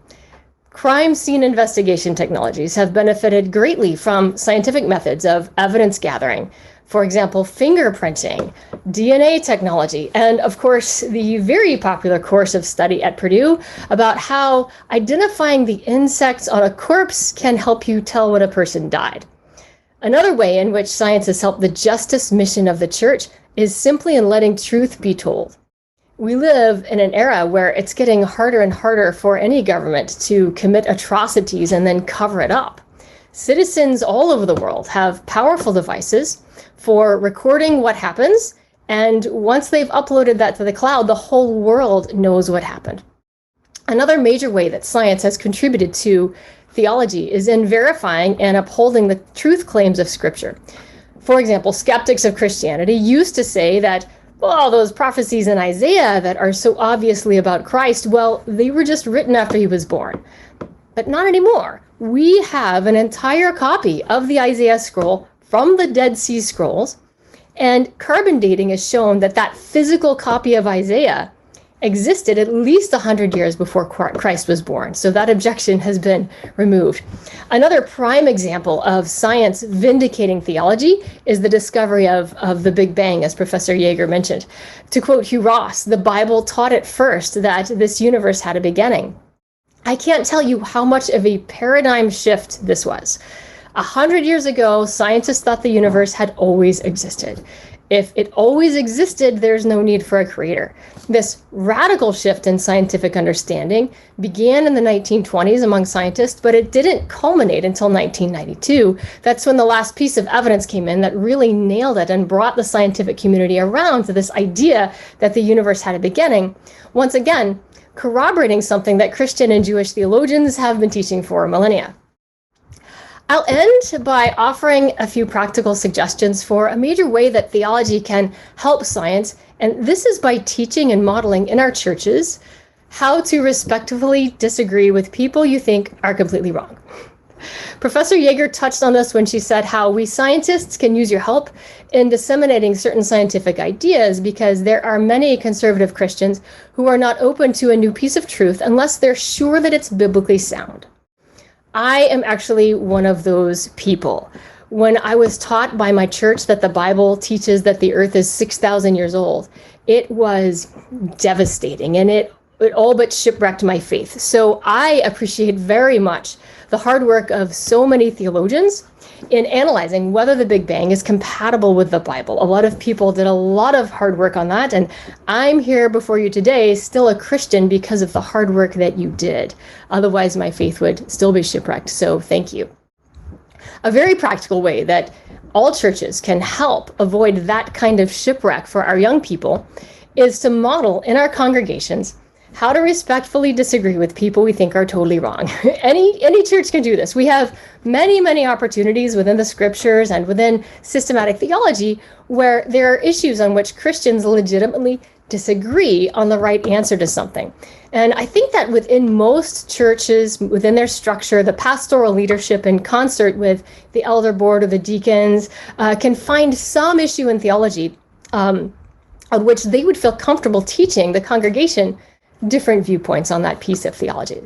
Crime scene investigation technologies have benefited greatly from scientific methods of evidence gathering. For example, fingerprinting, DNA technology, and of course, the very popular course of study at Purdue about how identifying the insects on a corpse can help you tell when a person died. Another way in which science has helped the justice mission of the church is simply in letting truth be told. We live in an era where it's getting harder and harder for any government to commit atrocities and then cover it up. Citizens all over the world have powerful devices for recording what happens, and once they've uploaded that to the cloud, the whole world knows what happened. Another major way that science has contributed to theology is in verifying and upholding the truth claims of Scripture. For example, skeptics of Christianity used to say that, well, those prophecies in Isaiah that are so obviously about Christ, well, they were just written after he was born. But not anymore. We have an entire copy of the Isaiah scroll from the Dead Sea Scrolls, and carbon dating has shown that that physical copy of Isaiah existed at least 100 years before Christ was born. So that objection has been removed. Another prime example of science vindicating theology is the discovery of the Big Bang, as Professor Jaeger mentioned. To quote Hugh Ross, the Bible taught at first that this universe had a beginning. I can't tell you how much of a paradigm shift this was. 100 years ago, scientists thought the universe had always existed. If it always existed, there's no need for a creator. This radical shift in scientific understanding began in the 1920s among scientists, but it didn't culminate until 1992. That's when the last piece of evidence came in that really nailed it and brought the scientific community around to this idea that the universe had a beginning. Once again, corroborating something that Christian and Jewish theologians have been teaching for millennia. I'll end by offering a few practical suggestions for a major way that theology can help science, and this is by teaching and modeling in our churches how to respectfully disagree with people you think are completely wrong. Professor Jaeger touched on this when she said how we scientists can use your help in disseminating certain scientific ideas because there are many conservative Christians who are not open to a new piece of truth unless they're sure that it's biblically sound. I am actually one of those people. When I was taught by my church that the Bible teaches that the earth is 6,000 years old, it was devastating, and it it all but shipwrecked my faith. So I appreciate very much the hard work of so many theologians in analyzing whether the Big Bang is compatible with the Bible. A lot of people did a lot of hard work on that, and I'm here before you today still a Christian because of the hard work that you did. Otherwise, my faith would still be shipwrecked, so thank you. A very practical way that all churches can help avoid that kind of shipwreck for our young people is to model in our congregations how to respectfully disagree with people we think are totally wrong. Any church can do this. We have many opportunities within the scriptures and within systematic theology where there are issues on which Christians legitimately disagree on the right answer to something. And I think that within most churches, within their structure, the pastoral leadership in concert with the elder board or the deacons can find some issue in theology on which they would feel comfortable teaching the congregation different viewpoints on that piece of theology.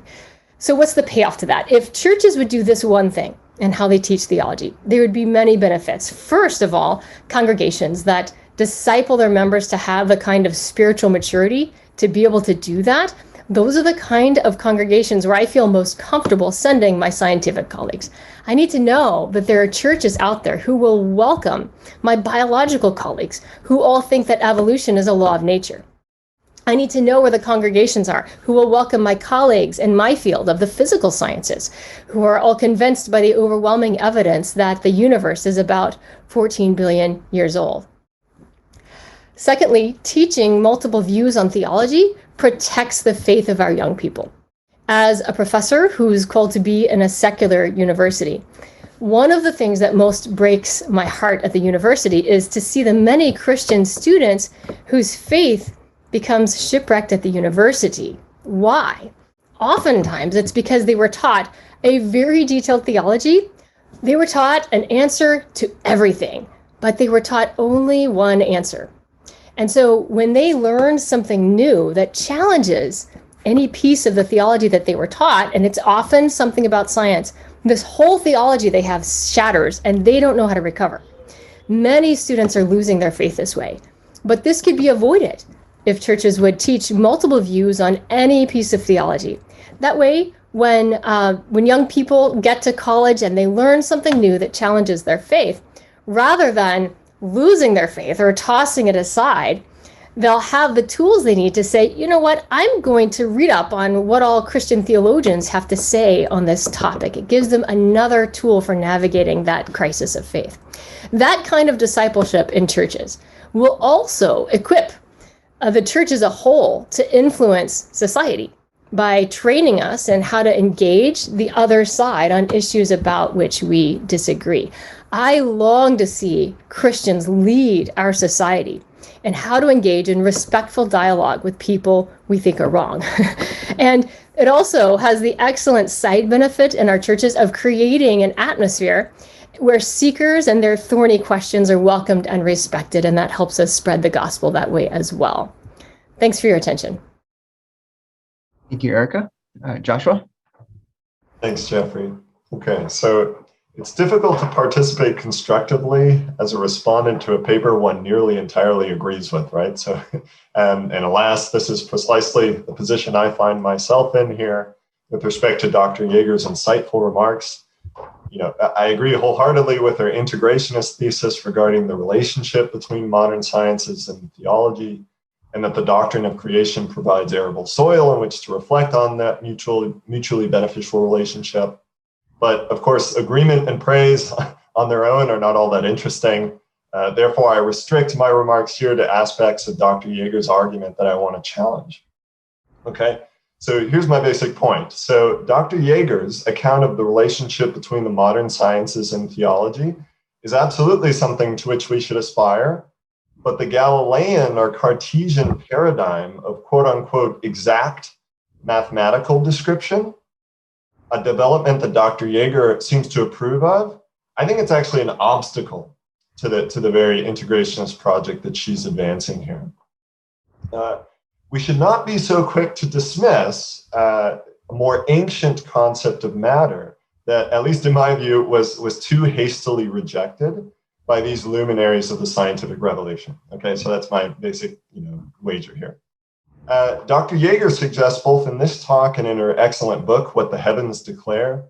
So what's the payoff to that? If churches would do this one thing in how they teach theology, there would be many benefits. First of all, congregations that disciple their members to have the kind of spiritual maturity to be able to do that, those are the kind of congregations where I feel most comfortable sending my scientific colleagues. I need to know that there are churches out there who will welcome my biological colleagues who all think that evolution is a law of nature. I need to know where the congregations are who will welcome my colleagues in my field of the physical sciences, who are all convinced by the overwhelming evidence that the universe is about 14 billion years old. Secondly, teaching multiple views on theology protects the faith of our young people. As a professor who's called to be in a secular university, one of the things that most breaks my heart at the university is to see the many Christian students whose faith becomes shipwrecked at the university. Why? Oftentimes it's because they were taught a very detailed theology. They were taught an answer to everything, but they were taught only one answer. And so when they learn something new that challenges any piece of the theology that they were taught, and it's often something about science, this whole theology they have shatters and they don't know how to recover. Many students are losing their faith this way, but this could be avoided if churches would teach multiple views on any piece of theology. That way, when young people get to college and they learn something new that challenges their faith, rather than losing their faith or tossing it aside, they'll have the tools they need to say, you know what, I'm going to read up on what all Christian theologians have to say on this topic. It gives them another tool for navigating that crisis of faith. That kind of discipleship in churches will also equip the church as a whole to influence society by training us in how to engage the other side on issues about which we disagree. I long to see Christians lead our society and how to engage in respectful dialogue with people we think are wrong. And it also has the excellent side benefit in our churches of creating an atmosphere where seekers and their thorny questions are welcomed and respected, and that helps us spread the gospel that way as well. Thanks for your attention. Thank you, Erica. Joshua? Thanks, Geoffrey. Okay, so it's difficult to participate constructively as a respondent to a paper one nearly entirely agrees with, right? So, and alas, this is precisely the position I find myself in here with respect to Dr. Jaeger's insightful remarks. You know, I agree wholeheartedly with her integrationist thesis regarding the relationship between modern sciences and theology, and that the doctrine of creation provides arable soil in which to reflect on that mutually beneficial relationship. But of course, agreement and praise on their own are not all that interesting. Therefore, I restrict my remarks here to aspects of Dr. Jaeger's argument that I want to challenge. Okay, so here's my basic point. So Dr. Jaeger's account of the relationship between the modern sciences and theology is absolutely something to which we should aspire. But the Galilean or Cartesian paradigm of quote unquote exact mathematical description, a development that Dr. Jaeger seems to approve of, I think it's actually an obstacle to the very integrationist project that she's advancing here. We should not be so quick to dismiss a more ancient concept of matter that, at least in my view, was too hastily rejected by these luminaries of the scientific revolution. Okay, so that's my basic, wager here. Dr. Jaeger suggests both in this talk and in her excellent book, What the Heavens Declare,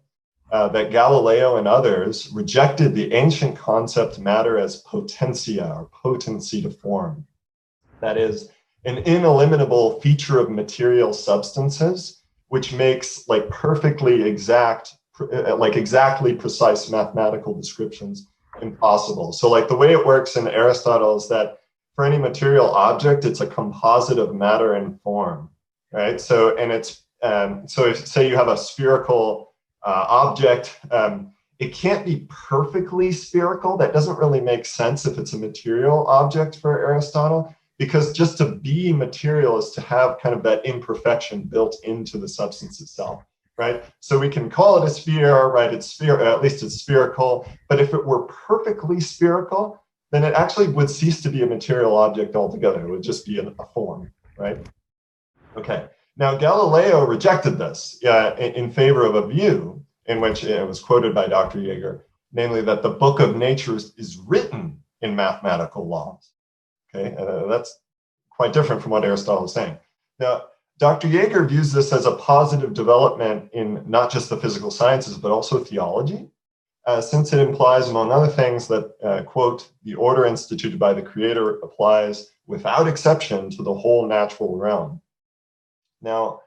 that Galileo and others rejected the ancient concept matter as potentia, or potency to form. That is, an ineliminable feature of material substances, which makes like perfectly exact, like exactly precise mathematical descriptions impossible. So like the way it works in Aristotle is that for any material object, it's a composite of matter and form, right? So, and it's, so if say you have a spherical object, it can't be perfectly spherical. That doesn't really make sense if it's a material object for Aristotle, because just to be material is to have kind of that imperfection built into the substance itself, right? So we can call it a sphere, right? It's at least it's spherical, but if it were perfectly spherical, then it actually would cease to be a material object altogether. It would just be a form, right? Okay, now Galileo rejected this in favor of a view in which it was quoted by Dr. Jaeger, namely that the book of nature is written in mathematical laws. Okay, that's quite different from what Aristotle is saying. Now, Dr. Jaeger views this as a positive development in not just the physical sciences, but also theology, since it implies, among other things, that, quote, the order instituted by the Creator applies without exception to the whole natural realm. Now,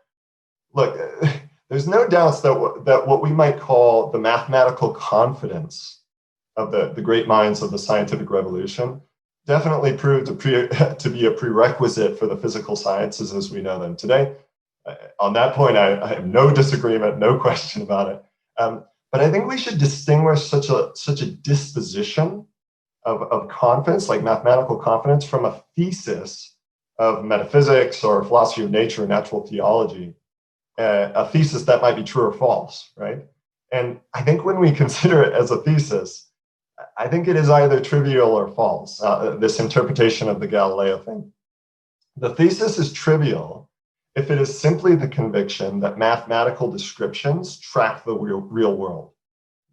look, there's no doubt that what we might call the mathematical confidence of the great minds of the scientific revolution definitely proved to be a prerequisite for the physical sciences as we know them today. On that point, I have no disagreement, no question about it. But I think we should distinguish such a disposition of confidence, like mathematical confidence, from a thesis of metaphysics or philosophy of nature or natural theology, a thesis that might be true or false, right? And I think when we consider it as a thesis, I think it is either trivial or false, this interpretation of the Galileo thing. The thesis is trivial if it is simply the conviction that mathematical descriptions track the real world.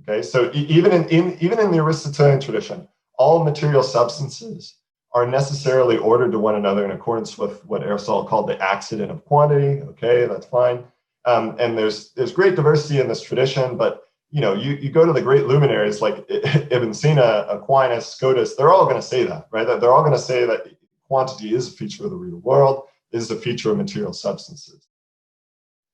Okay, so even in the Aristotelian tradition, all material substances are necessarily ordered to one another in accordance with what Aristotle called the accident of quantity. Okay, that's fine. And there's great diversity in this tradition, but you know, you go to the great luminaries like Ibn Sina, Aquinas, Scotus, they're all going to say that, right? They're all going to say that quantity is a feature of the real world, is a feature of material substances.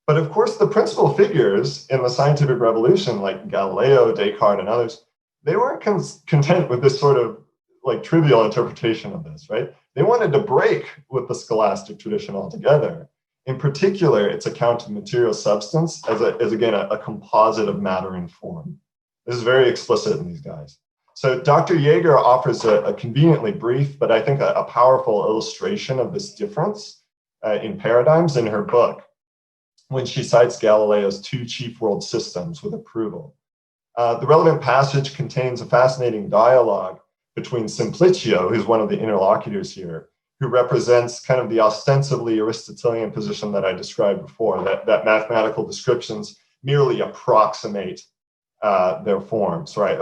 But of course, the principal figures in the scientific revolution, like Galileo, Descartes, and others, they weren't content with this sort of like trivial interpretation of this, right? They wanted to break with the scholastic tradition altogether. In particular, its account of material substance as again, a composite of matter and form. This is very explicit in these guys. So Dr. Jaeger offers a conveniently brief, but I think a powerful illustration of this difference in paradigms in her book, when she cites Galileo's two chief world systems with approval. The relevant passage contains a fascinating dialogue between Simplicio, who's one of the interlocutors here, who represents kind of the ostensibly Aristotelian position that I described before, that mathematical descriptions merely approximate their forms, right?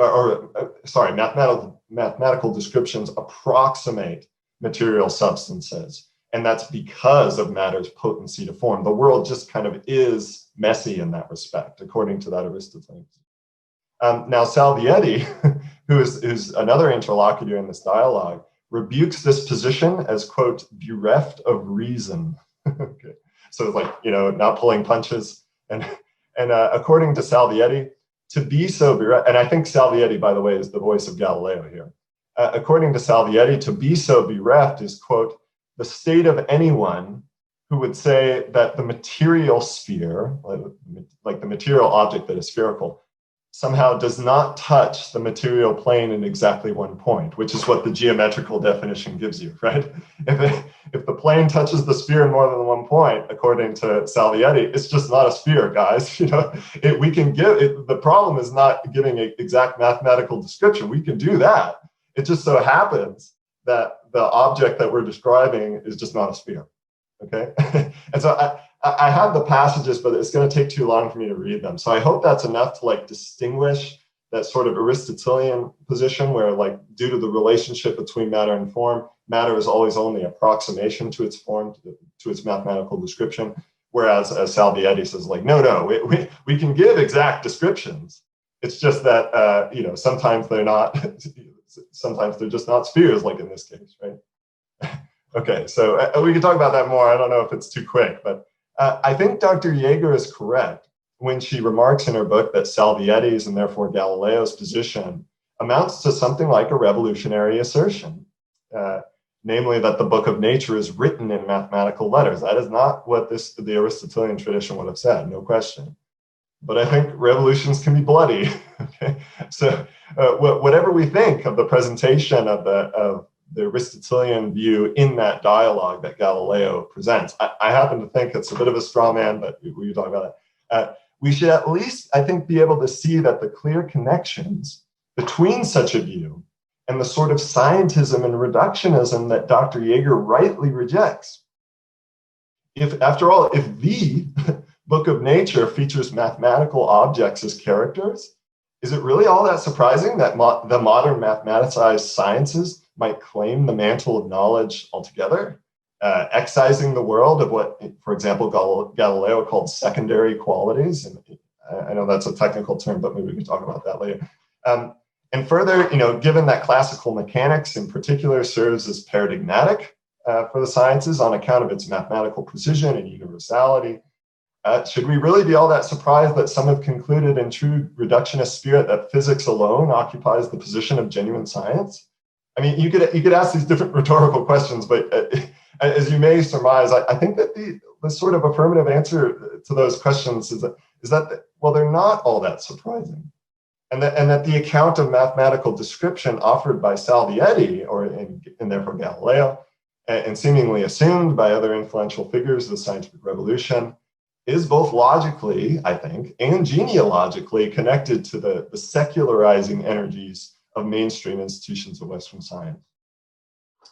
Sorry, mathematical descriptions approximate material substances. And that's because of matter's potency to form. The world just kind of is messy in that respect, according to that Aristotelian. Now, Salviati, who's another interlocutor in this dialogue, rebukes this position as, quote, bereft of reason. Okay. So it's like, you know, not pulling punches. And according to Salviati, to be so bereft, and I think Salviati, by the way, is the voice of Galileo here. According to Salviati, to be so bereft is, quote, the state of anyone who would say that the material sphere, like the material object that is spherical, somehow does not touch the material plane in exactly one point, which is what the geometrical definition gives you, right? If the plane touches the sphere in more than one point, according to Salviati, it's just not a sphere, guys. You know, we can give it. The problem is not giving an exact mathematical description. We can do that. It just so happens that the object that we're describing is just not a sphere. Okay, and so I have the passages, but it's going to take too long for me to read them. So I hope that's enough to like distinguish that sort of Aristotelian position where, like, due to the relationship between matter and form, matter is always only approximation to its form, to its mathematical description. Whereas Salviati says, like, no, we can give exact descriptions. It's just that, sometimes they're not, sometimes they're just not spheres, like in this case, right? Okay, so we can talk about that more. I don't know if it's too quick, but I think Dr. Jaeger is correct when she remarks in her book that Salviati's and therefore Galileo's position amounts to something like a revolutionary assertion, namely that the book of nature is written in mathematical letters. That is not what the Aristotelian tradition would have said, no question. But I think revolutions can be bloody. Okay? So whatever we think of the presentation of the Aristotelian view in that dialogue that Galileo presents, I happen to think it's a bit of a straw man, but we can talk about it. We should at least, I think, be able to see that the clear connections between such a view and the sort of scientism and reductionism that Dr. Jaeger rightly rejects. After all, if the book of nature features mathematical objects as characters, is it really all that surprising that the modern mathematicized sciences might claim the mantle of knowledge altogether, excising the world of what, for example, Galileo called secondary qualities? And I know that's a technical term, but maybe we can talk about that later. And further, given that classical mechanics in particular serves as paradigmatic for the sciences on account of its mathematical precision and universality, should we really be all that surprised that some have concluded in true reductionist spirit that physics alone occupies the position of genuine science? I mean, you could ask these different rhetorical questions, but as you may surmise, I think that the sort of affirmative answer to those questions is that well, they're not all that surprising. And that the account of mathematical description offered by Salviati, and therefore Galileo, and seemingly assumed by other influential figures of the scientific revolution, is both logically, I think, and genealogically connected to the secularizing energies of mainstream institutions of Western science.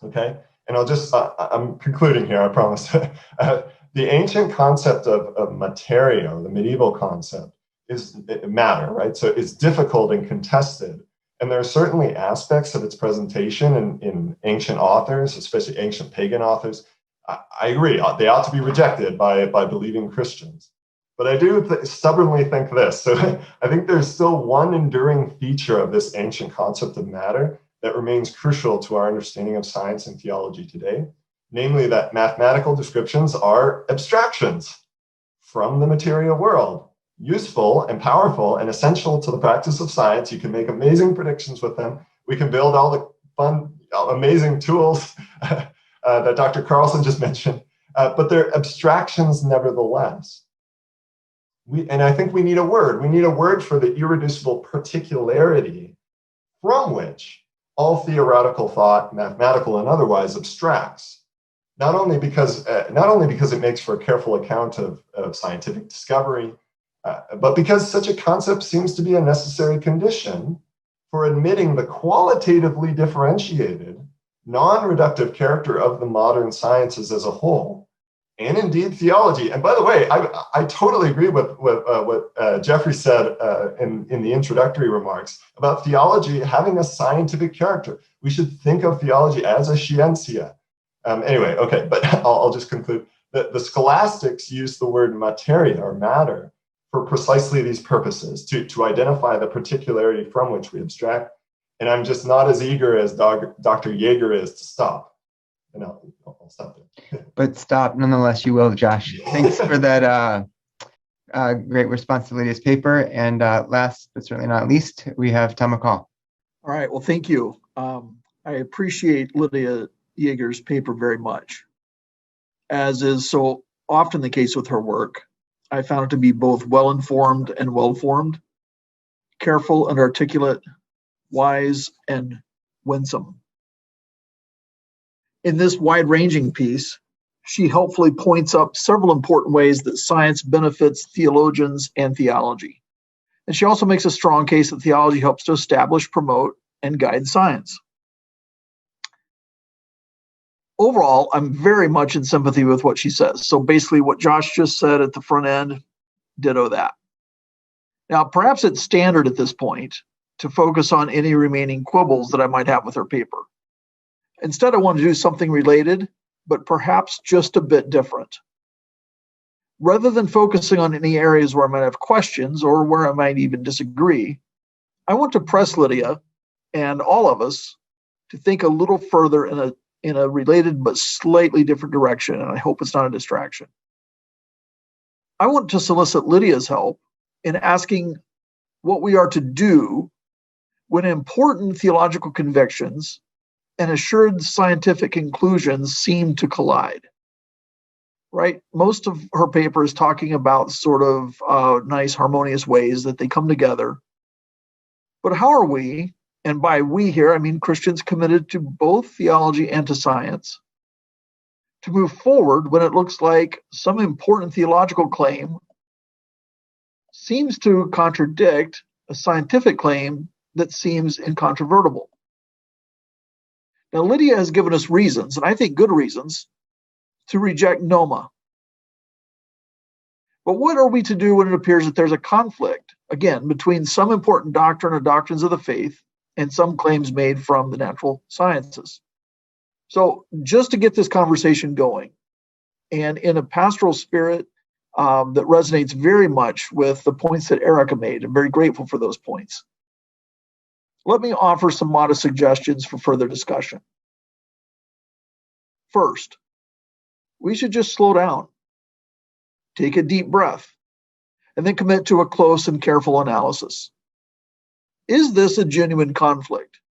Okay, and I'm concluding here, I promise. The ancient concept of materia, or the medieval concept, is matter, right? So it's difficult and contested. And there are certainly aspects of its presentation in ancient authors, especially ancient pagan authors. I agree, they ought to be rejected by believing Christians. But I do stubbornly think this. So I think there's still one enduring feature of this ancient concept of matter that remains crucial to our understanding of science and theology today, namely that mathematical descriptions are abstractions from the material world, useful and powerful and essential to the practice of science. You can make amazing predictions with them. We can build all the fun, amazing tools that Dr. Carlson just mentioned, but they're abstractions nevertheless. And I think we need a word. We need a word for the irreducible particularity from which all theoretical thought, mathematical and otherwise, abstracts. Not only because it makes for a careful account of scientific discovery, but because such a concept seems to be a necessary condition for admitting the qualitatively differentiated, non-reductive character of the modern sciences as a whole, and indeed theology. And by the way, I totally agree with what Geoffrey said in the introductory remarks about theology having a scientific character. We should think of theology as a scientia. Anyway, okay, but I'll just conclude. The scholastics use the word materia, or matter, for precisely these purposes, to identify the particularity from which we abstract. And I'm just not as eager as Dr. Jaeger is to stop. And I'll stop there. But stop, nonetheless, you will, Josh. Thanks for that great response to Lydia's paper. And last, but certainly not least, we have Tom McCall. All right, well, thank you. I appreciate Lydia Jaeger's paper very much. As is so often the case with her work, I found it to be both well-informed and well-formed, careful and articulate, wise and winsome. In this wide-ranging piece, she helpfully points up several important ways that science benefits theologians and theology. And she also makes a strong case that theology helps to establish, promote, and guide science. Overall, I'm very much in sympathy with what she says. So basically what Josh just said at the front end, ditto that. Now, perhaps it's standard at this point to focus on any remaining quibbles that I might have with her paper. Instead, I want to do something related, but perhaps just a bit different. Rather than focusing on any areas where I might have questions or where I might even disagree, I want to press Lydia and all of us to think a little further in a related but slightly different direction, and I hope it's not a distraction. I want to solicit Lydia's help in asking what we are to do when important theological convictions and assured scientific conclusions seem to collide. Right? Most of her paper is talking about sort of nice, harmonious ways that they come together. But how are we, and by we here, I mean Christians committed to both theology and to science, to move forward when it looks like some important theological claim seems to contradict a scientific claim that seems incontrovertible? Now, Lydia has given us reasons, and I think good reasons, to reject Noma. But what are we to do when it appears that there's a conflict, again, between some important doctrine or doctrines of the faith and some claims made from the natural sciences? So just to get this conversation going, and in a pastoral spirit that resonates very much with the points that Erica made, I'm very grateful for those points. Let me offer some modest suggestions for further discussion. First, we should just slow down, take a deep breath, and then commit to a close and careful analysis. Is this a genuine conflict?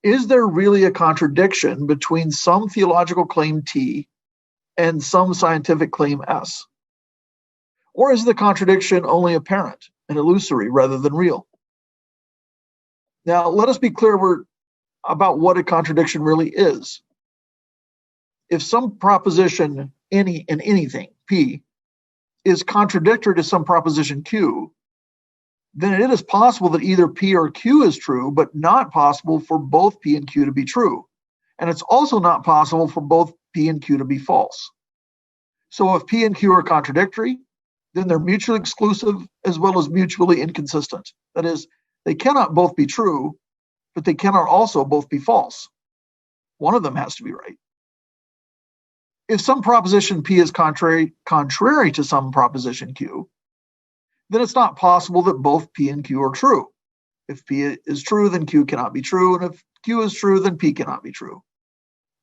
Is there really a contradiction between some theological claim T and some scientific claim S? Or is the contradiction only apparent and illusory rather than real? Now, let us be clear about what a contradiction really is. If some proposition in anything, P, is contradictory to some proposition Q, then it is possible that either P or Q is true, but not possible for both P and Q to be true. And it's also not possible for both P and Q to be false. So if P and Q are contradictory, then they're mutually exclusive as well as mutually inconsistent. That is, they cannot both be true, but they cannot also both be false. One of them has to be right. If some proposition P is contrary to some proposition Q, then it's not possible that both P and Q are true. If P is true, then Q cannot be true, and if Q is true, then P cannot be true.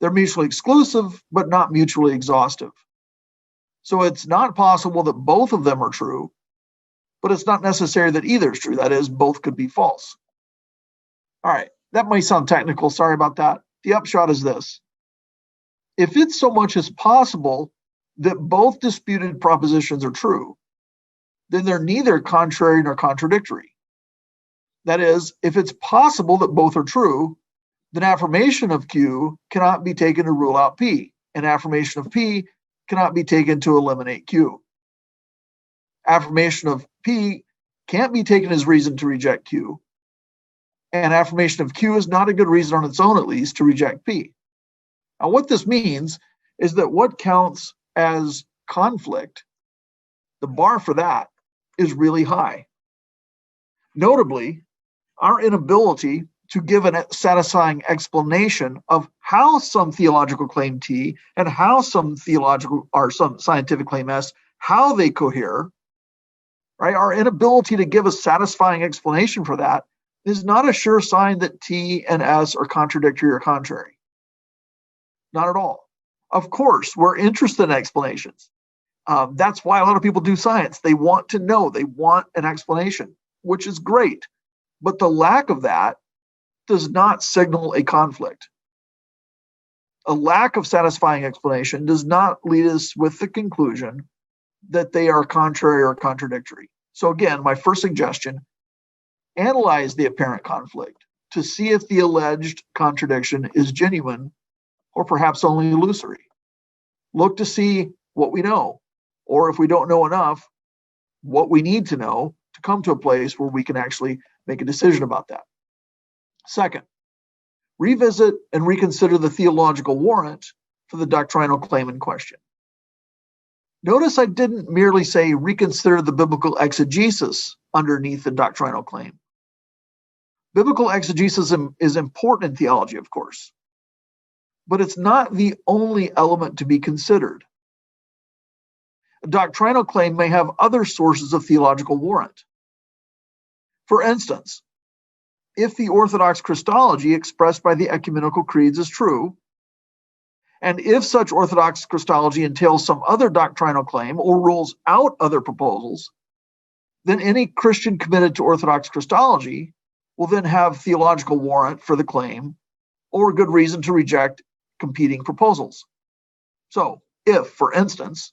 They're mutually exclusive, but not mutually exhaustive. So it's not possible that both of them are true, but it's not necessary that either is true. That is, both could be false. All right, that might sound technical. Sorry about that. The upshot is this. If it's so much as possible that both disputed propositions are true, then they're neither contrary nor contradictory. That is, if it's possible that both are true, then affirmation of Q cannot be taken to rule out P, and affirmation of P cannot be taken to eliminate Q. Affirmation of P can't be taken as reason to reject Q, and affirmation of Q is not a good reason on its own, at least, to reject P. Now, what this means is that what counts as conflict, the bar for that is really high. Notably, our inability to give a satisfying explanation of how some theological claim T and how some scientific claim S, how they cohere, right? Our inability to give a satisfying explanation for that is not a sure sign that T and S are contradictory or contrary. Not at all. Of course, we're interested in explanations. That's why a lot of people do science. They want to know, they want an explanation, which is great. But the lack of that does not signal a conflict. A lack of satisfying explanation does not lead us with the conclusion that they are contrary or contradictory. So again, my first suggestion, analyze the apparent conflict to see if the alleged contradiction is genuine or perhaps only illusory. Look to see what we know, or if we don't know enough, what we need to know to come to a place where we can actually make a decision about that. Second, revisit and reconsider the theological warrant for the doctrinal claim in question. Notice I didn't merely say reconsider the biblical exegesis underneath the doctrinal claim. Biblical exegesis is important in theology, of course, but it's not the only element to be considered. A doctrinal claim may have other sources of theological warrant. For instance, if the Orthodox Christology expressed by the ecumenical creeds is true, and if such Orthodox Christology entails some other doctrinal claim or rules out other proposals, then any Christian committed to Orthodox Christology will then have theological warrant for the claim or good reason to reject competing proposals. So, if, for instance,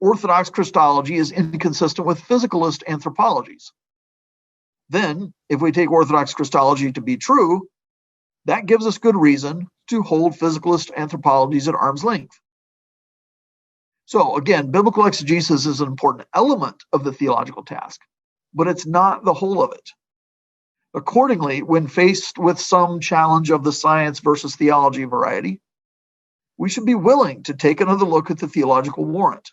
Orthodox Christology is inconsistent with physicalist anthropologies, then, if we take Orthodox Christology to be true, that gives us good reason to hold physicalist anthropologies at arm's length. So again, biblical exegesis is an important element of the theological task, but it's not the whole of it. Accordingly, when faced with some challenge of the science versus theology variety, we should be willing to take another look at the theological warrant.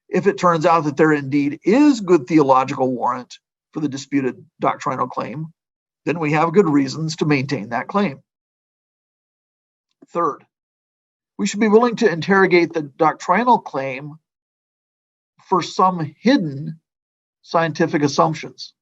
If it turns out that there indeed is good theological warrant for the disputed doctrinal claim, then we have good reasons to maintain that claim. Third, we should be willing to interrogate the doctrinal claim for some hidden scientific assumptions.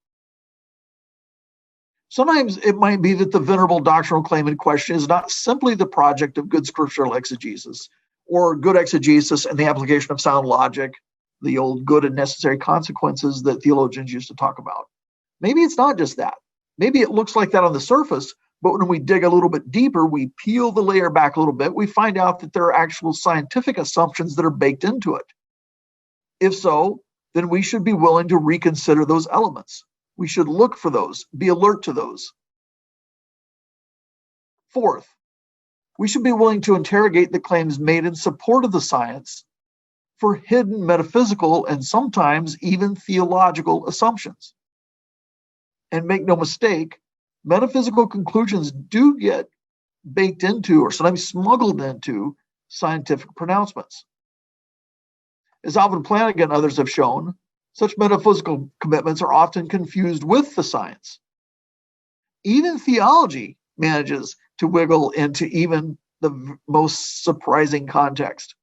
Sometimes it might be that the venerable doctrinal claim in question is not simply the project of good scriptural exegesis or good exegesis and the application of sound logic, the old good and necessary consequences that theologians used to talk about. Maybe it's not just that. Maybe it looks like that on the surface, but when we dig a little bit deeper, we peel the layer back a little bit, we find out that there are actual scientific assumptions that are baked into it. If so, then we should be willing to reconsider those elements. We should look for those, be alert to those. Fourth, we should be willing to interrogate the claims made in support of the science for hidden metaphysical and sometimes even theological assumptions. And make no mistake, metaphysical conclusions do get baked into or sometimes smuggled into scientific pronouncements. As Alvin Plantinga and others have shown, such metaphysical commitments are often confused with the science. Even theology manages to wiggle into even the most surprising context.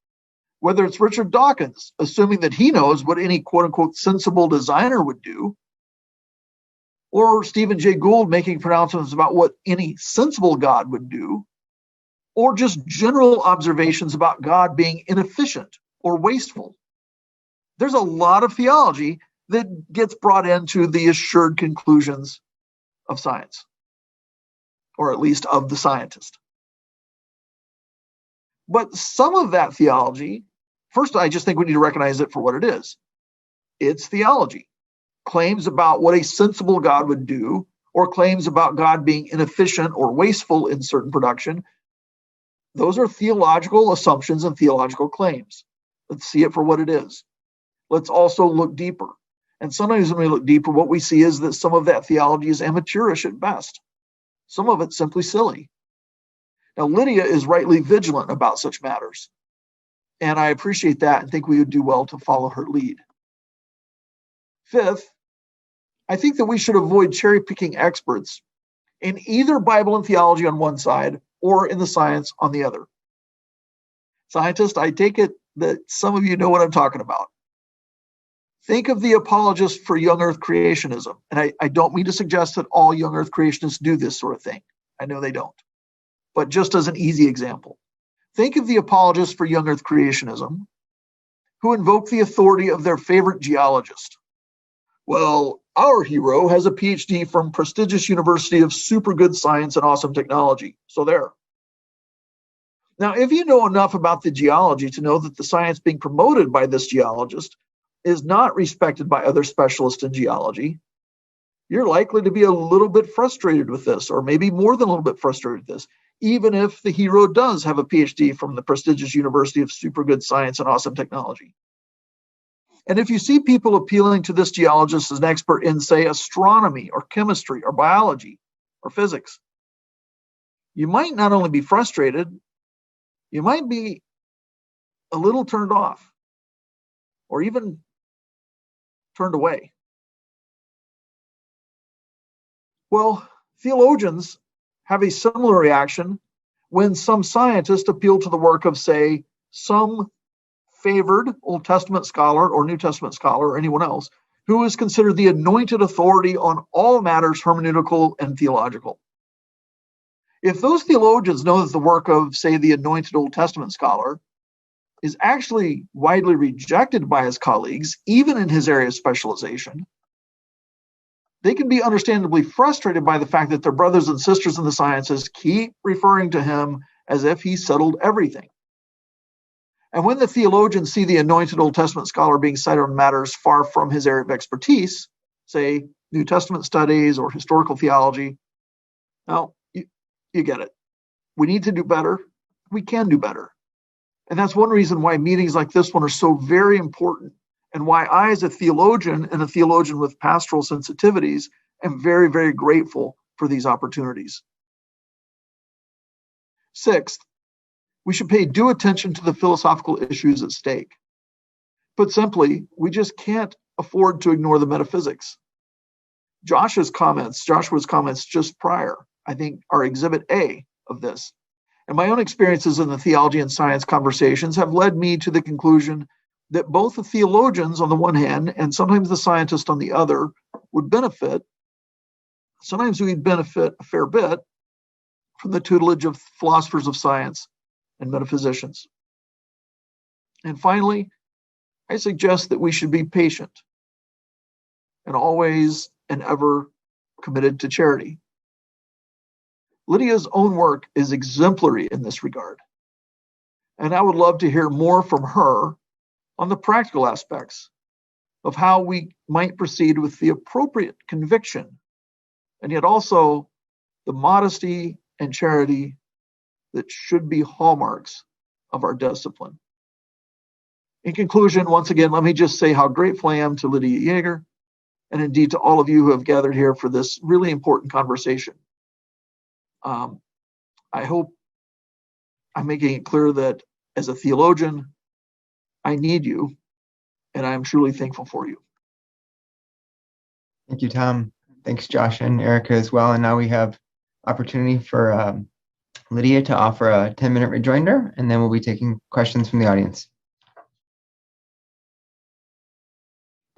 Whether it's Richard Dawkins, assuming that he knows what any quote-unquote sensible designer would do, or Stephen Jay Gould making pronouncements about what any sensible God would do, or just general observations about God being inefficient or wasteful. There's a lot of theology that gets brought into the assured conclusions of science, or at least of the scientist. But some of that theology, first, I just think we need to recognize it for what it is. It's theology. Claims about what a sensible God would do, or claims about God being inefficient or wasteful in certain production, those are theological assumptions and theological claims. Let's see it for what it is. Let's also look deeper. And sometimes when we look deeper, what we see is that some of that theology is amateurish at best. Some of it's simply silly. Now, Lydia is rightly vigilant about such matters, and I appreciate that and think we would do well to follow her lead. Fifth, I think that we should avoid cherry-picking experts in either Bible and theology on one side or in the science on the other. Scientists, I take it that some of you know what I'm talking about. Think of the apologists for young earth creationism. And I don't mean to suggest that all young earth creationists do this sort of thing. I know they don't. But just as an easy example, think of the apologists for young earth creationism who invoke the authority of their favorite geologist. Well, our hero has a PhD from prestigious university of super good science and awesome technology. So there. Now, if you know enough about the geology to know that the science being promoted by this geologist is not respected by other specialists in geology, you're likely to be a little bit frustrated with this, or maybe more than a little bit frustrated with this, even if the hero does have a PhD from the prestigious university of super good science and awesome technology. And if you see people appealing to this geologist as an expert in, say, astronomy or chemistry or biology or physics, you might not only be frustrated, you might be a little turned off or even turned away. Well, theologians have a similar reaction when some scientists appeal to the work of, say, some favored Old Testament scholar or New Testament scholar or anyone else who is considered the anointed authority on all matters hermeneutical and theological. If those theologians know that the work of, say, the anointed Old Testament scholar is actually widely rejected by his colleagues, even in his area of specialization, they can be understandably frustrated by the fact that their brothers and sisters in the sciences keep referring to him as if he settled everything. And when the theologians see the anointed Old Testament scholar being cited on matters far from his area of expertise, say New Testament studies or historical theology, well, you get it. We need to do better. We can do better. And that's one reason why meetings like this one are so very important, and why I, as a theologian and a theologian with pastoral sensitivities, am very, very grateful for these opportunities. Sixth, we should pay due attention to the philosophical issues at stake. Put simply, we just can't afford to ignore the metaphysics. Joshua's comments just prior, I think, are exhibit A of this. And my own experiences in the theology and science conversations have led me to the conclusion that both the theologians on the one hand and sometimes the scientist on the other would benefit. Sometimes we'd benefit a fair bit from the tutelage of philosophers of science and metaphysicians. And finally, I suggest that we should be patient and always and ever committed to charity. Lydia's own work is exemplary in this regard, and I would love to hear more from her on the practical aspects of how we might proceed with the appropriate conviction, and yet also the modesty and charity that should be hallmarks of our discipline. In conclusion, once again, let me just say how grateful I am to Lydia Jaeger, and indeed to all of you who have gathered here for this really important conversation. I hope I'm making it clear that as a theologian, I need you, and I'm truly thankful for you. Thank you, Tom. Thanks, Josh and Erica as well. And now we have opportunity for Lydia to offer a 10-minute rejoinder, and then we'll be taking questions from the audience.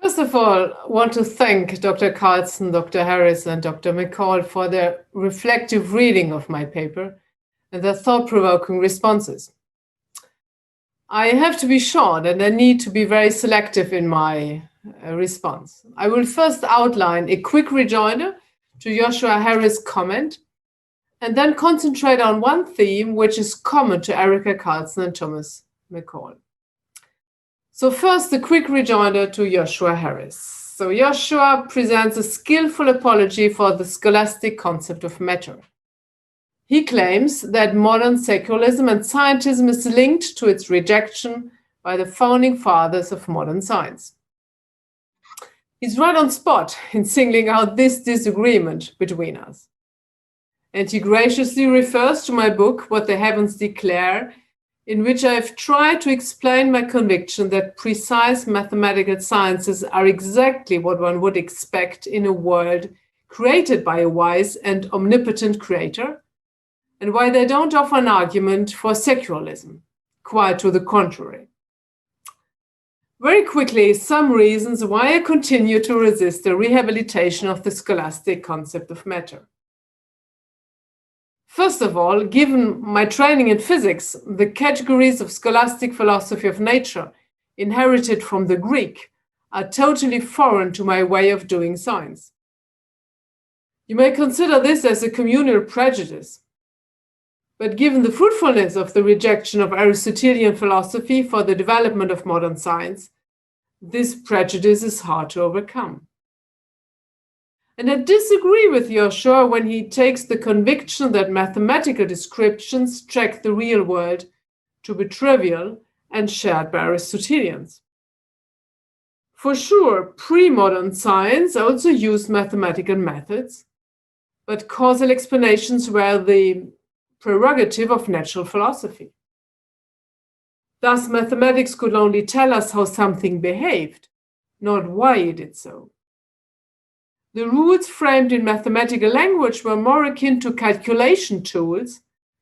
First of all, I want to thank Dr. Carlson, Dr. Harris, and Dr. McCall for their reflective reading of my paper and their thought-provoking responses. I have to be short, and I need to be very selective in my response. I will first outline a quick rejoinder to Joshua Harris' comment, and then concentrate on one theme which is common to Erica Carlson and Thomas McCall. So first, a quick rejoinder to Joshua Harris. So Joshua presents a skillful apology for the scholastic concept of matter. He claims that modern secularism and scientism is linked to its rejection by the founding fathers of modern science. He's right on spot in singling out this disagreement between us. And he graciously refers to my book, What the Heavens Declare, in which I have tried to explain my conviction that precise mathematical sciences are exactly what one would expect in a world created by a wise and omnipotent creator, and why they don't offer an argument for secularism, quite to the contrary. Very quickly, some reasons why I continue to resist the rehabilitation of the scholastic concept of matter. First of all, given my training in physics, the categories of scholastic philosophy of nature inherited from the Greek are totally foreign to my way of doing science. You may consider this as a communal prejudice, but given the fruitfulness of the rejection of Aristotelian philosophy for the development of modern science, this prejudice is hard to overcome. And I disagree with Joshua when he takes the conviction that mathematical descriptions track the real world to be trivial and shared by Aristotelians. For sure, pre-modern science also used mathematical methods, but causal explanations were the prerogative of natural philosophy. Thus, mathematics could only tell us how something behaved, not why it did so. The rules framed in mathematical language were more akin to calculation tools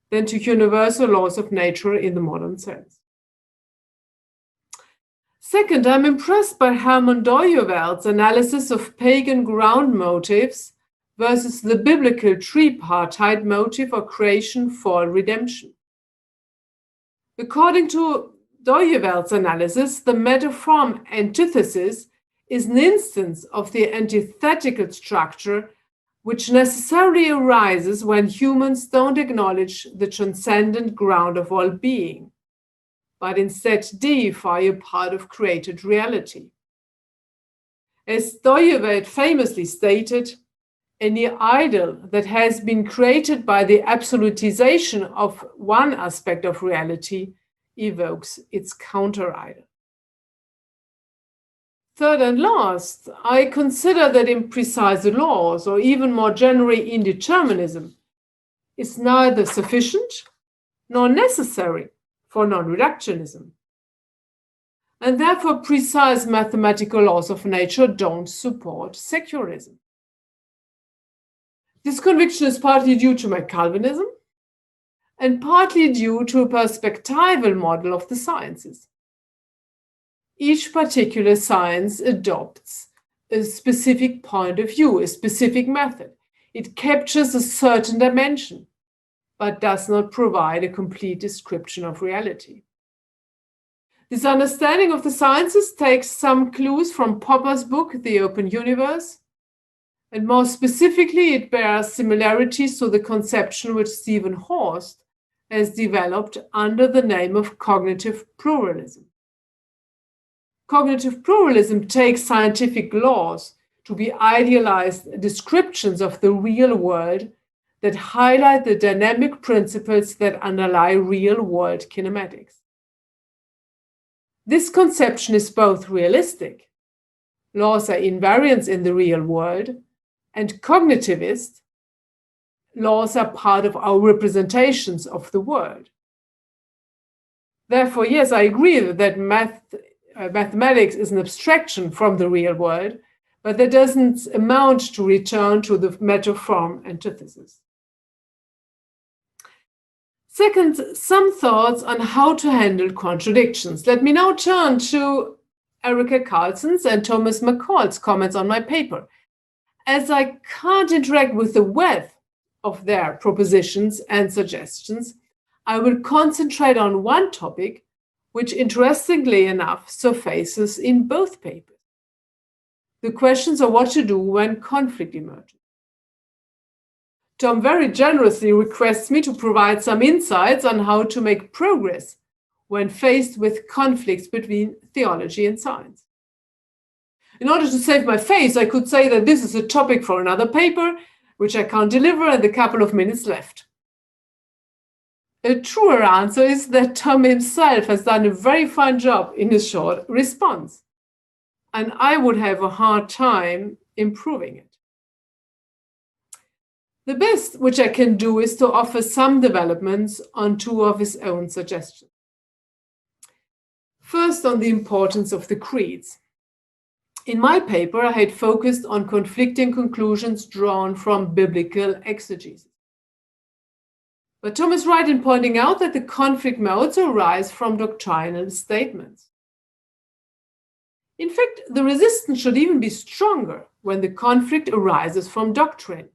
than to universal laws of nature in the modern sense. Second, I'm impressed by Hermann Dooyeweld's analysis of pagan ground motives versus the biblical tripartite motive of creation, fall, redemption. According to Dooyeweld's analysis, the metaform antithesis is an instance of the antithetical structure which necessarily arises when humans don't acknowledge the transcendent ground of all being, but instead deify a part of created reality. As Dooyeweld famously stated, any idol that has been created by the absolutization of one aspect of reality evokes its counter-idol. Third and last, I consider that imprecise laws, or even more generally indeterminism, is neither sufficient nor necessary for non-reductionism. And therefore, precise mathematical laws of nature don't support secularism. This conviction is partly due to my Calvinism and partly due to a perspectival model of the sciences. Each particular science adopts a specific point of view, a specific method. It captures a certain dimension, but does not provide a complete description of reality. This understanding of the sciences takes some clues from Popper's book, The Open Universe, and more specifically, it bears similarities to the conception which Stephen Horst has developed under the name of cognitive pluralism. Cognitive pluralism takes scientific laws to be idealized descriptions of the real world that highlight the dynamic principles that underlie real-world kinematics. This conception is both realistic, laws are invariants in the real world, and cognitivist, laws are part of our representations of the world. Therefore, yes, I agree that mathematics is an abstraction from the real world, but that doesn't amount to return to the metaform antithesis. Second, some thoughts on how to handle contradictions. Let me now turn to Erica Carlson's and Thomas McCall's comments on my paper. As I can't interact with the wealth of their propositions and suggestions, I will concentrate on one topic which, interestingly enough, surfaces in both papers: the questions of what to do when conflict emerges. Tom very generously requests me to provide some insights on how to make progress when faced with conflicts between theology and science. In order to save my face, I could say that this is a topic for another paper, which I can't deliver in the couple of minutes left. A truer answer is that Tom himself has done a very fine job in his short response, and I would have a hard time improving it. The best which I can do is to offer some developments on two of his own suggestions. First, on the importance of the creeds. In my paper, I had focused on conflicting conclusions drawn from biblical exegesis. But Tom is right in pointing out that the conflict may also arise from doctrinal statements. In fact, the resistance should even be stronger when the conflict arises from doctrine,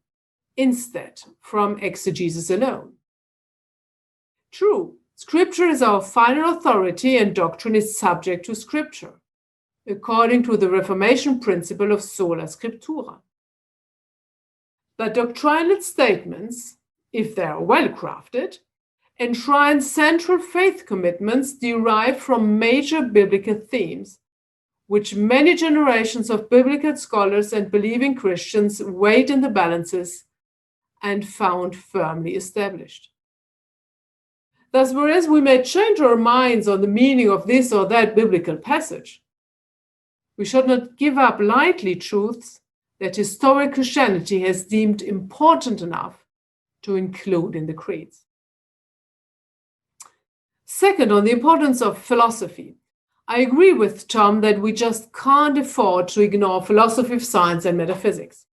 instead from exegesis alone. True, Scripture is our final authority and doctrine is subject to Scripture, according to the Reformation principle of sola scriptura. But doctrinal statements, if they are well crafted, enshrine central faith commitments derived from major biblical themes, which many generations of biblical scholars and believing Christians weighed in the balances and found firmly established. Thus, whereas we may change our minds on the meaning of this or that biblical passage, we should not give up lightly truths that historic Christianity has deemed important enough to include in the creeds. Second, on the importance of philosophy. I agree with Tom that we just can't afford to ignore philosophy of science and metaphysics.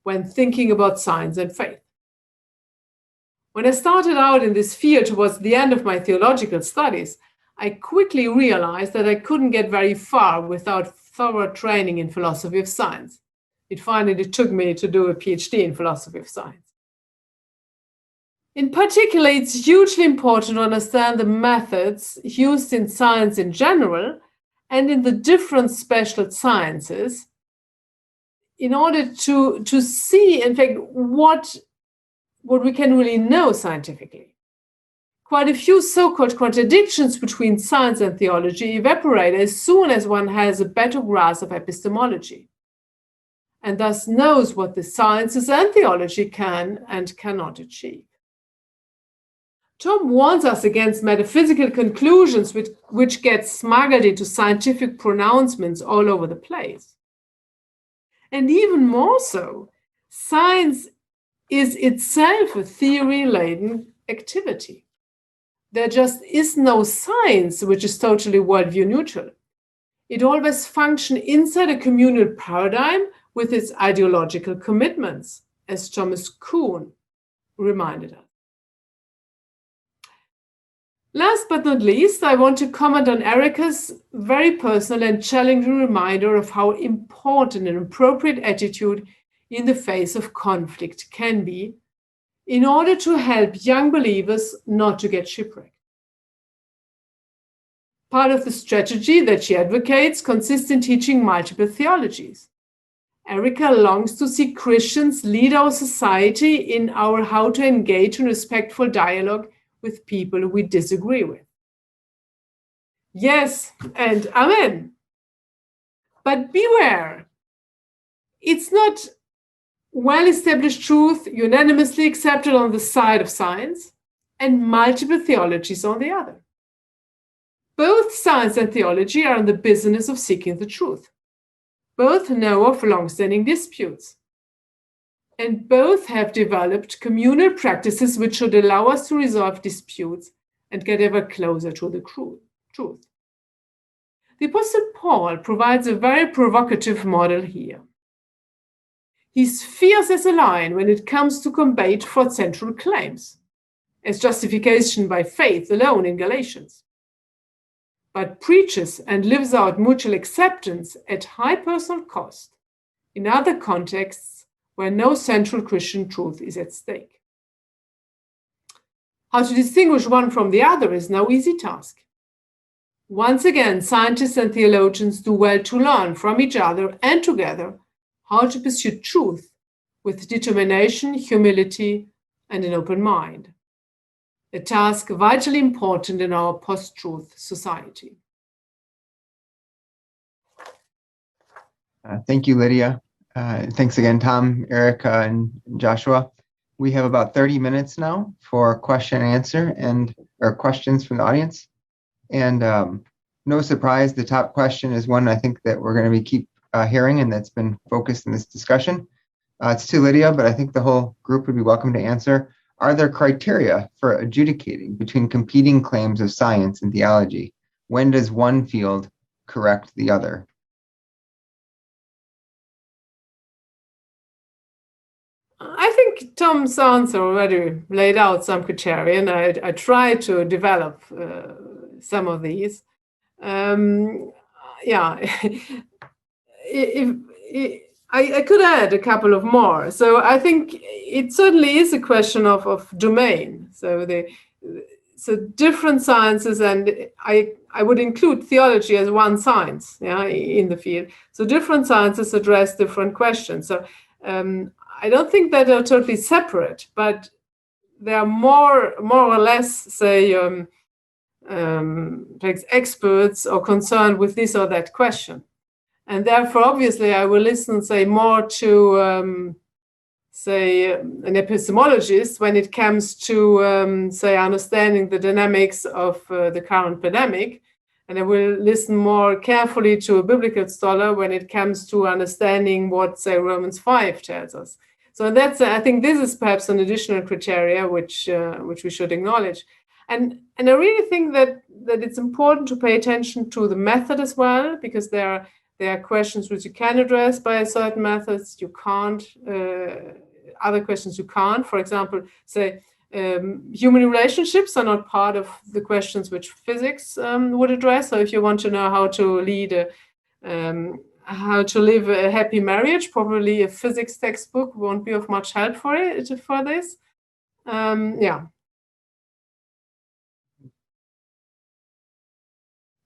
when thinking about science and faith. When I started out in this field towards the end of my theological studies, I quickly realized that I couldn't get very far without thorough training in philosophy of science. It finally took me to do a PhD in philosophy of science. In particular, it's hugely important to understand the methods used in science in general and in the different special sciences in order to see, in fact, what we can really know scientifically. Quite a few so-called contradictions between science and theology evaporate as soon as one has a better grasp of epistemology, and thus knows what the sciences and theology can and cannot achieve. Tom warns us against metaphysical conclusions which get smuggled into scientific pronouncements all over the place. And even more so, science is itself a theory-laden activity. There just is no science which is totally worldview neutral. It always functions inside a communal paradigm with its ideological commitments, as Thomas Kuhn reminded us. Last but not least, I want to comment on Erica's very personal and challenging reminder of how important an appropriate attitude in the face of conflict can be in order to help young believers not to get shipwrecked. Part of the strategy that she advocates consists in teaching multiple theologies. Erica longs to see Christians lead our society in our how to engage in respectful dialogue with people we disagree with. Yes, and amen. But beware, it's not well-established truth unanimously accepted on the side of science and multiple theologies on the other. Both science and theology are in the business of seeking the truth. Both know of long-standing disputes. And both have developed communal practices which should allow us to resolve disputes and get ever closer to the truth. The Apostle Paul provides a very provocative model here. He's fierce as a lion when it comes to combat fourth-century claims, as justification by faith alone in Galatians, but preaches and lives out mutual acceptance at high personal cost in other contexts where no central Christian truth is at stake. How to distinguish one from the other is no easy task. Once again, scientists and theologians do well to learn from each other and together how to pursue truth with determination, humility, and an open mind. A task vitally important in our post-truth society. Thank you, Lydia. Thanks again, Tom, Erica, and Joshua. We have about 30 minutes now for question and answer or questions from the audience. And no surprise, the top question is one I think that we're going to keep hearing and that's been focused in this discussion. It's to Lydia, but I think the whole group would be welcome to answer. Are there criteria for adjudicating between competing claims of science and theology? When does one field correct the other? I think Tom's answer already laid out some criteria, and I tried to develop some of these. I could add a couple of more. So I think it certainly is a question of domain. So different sciences, and I would include theology as one science, in the field. So different sciences address different questions. So I don't think that they're totally separate, but they are more or less, say, experts or concerned with this or that question. And therefore, obviously, I will listen, say, more to, say, an epistemologist when it comes to, say, understanding the dynamics of the current pandemic. And I will listen more carefully to a biblical scholar when it comes to understanding what, say, Romans 5 tells us. So that's, I think this is perhaps an additional criteria which we should acknowledge. And I really think that it's important to pay attention to the method as well, because there There are questions which you can address by certain methods. You can't. Other questions you can't. For example, say human relationships are not part of the questions which physics would address. So if you want to know how to lead how to live a happy marriage, probably a physics textbook won't be of much help for this. Yeah.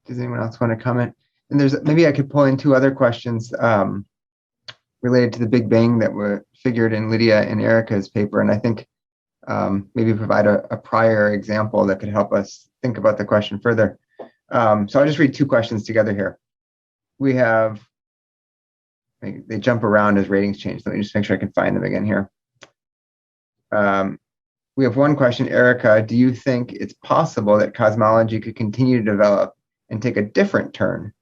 Does anyone else want to comment? And maybe I could pull in two other questions related to the Big Bang that were figured in Lydia and Erica's paper, and I think maybe provide a prior example that could help us think about the question further. So I'll just read two questions together here. We have, they jump around as ratings change. Let me just make sure I can find them again here. We have one question, Erica, do you think it's possible that cosmology could continue to develop and take a different turn?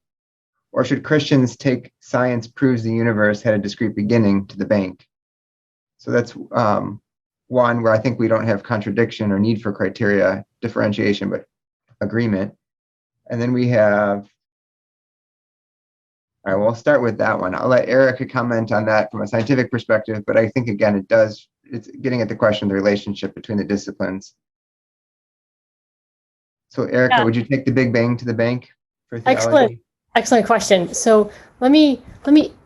Or should Christians take science proves the universe had a discrete beginning to the bank? So that's one where I think we don't have contradiction or need for criteria differentiation, but agreement. And then we have, all right, we'll start with that one. I'll let Erica comment on that from a scientific perspective, but I think, again, it's getting at the question of the relationship between the disciplines. So Erica, Yeah. Would you take the Big Bang to the bank for theology? Excellent question. So let me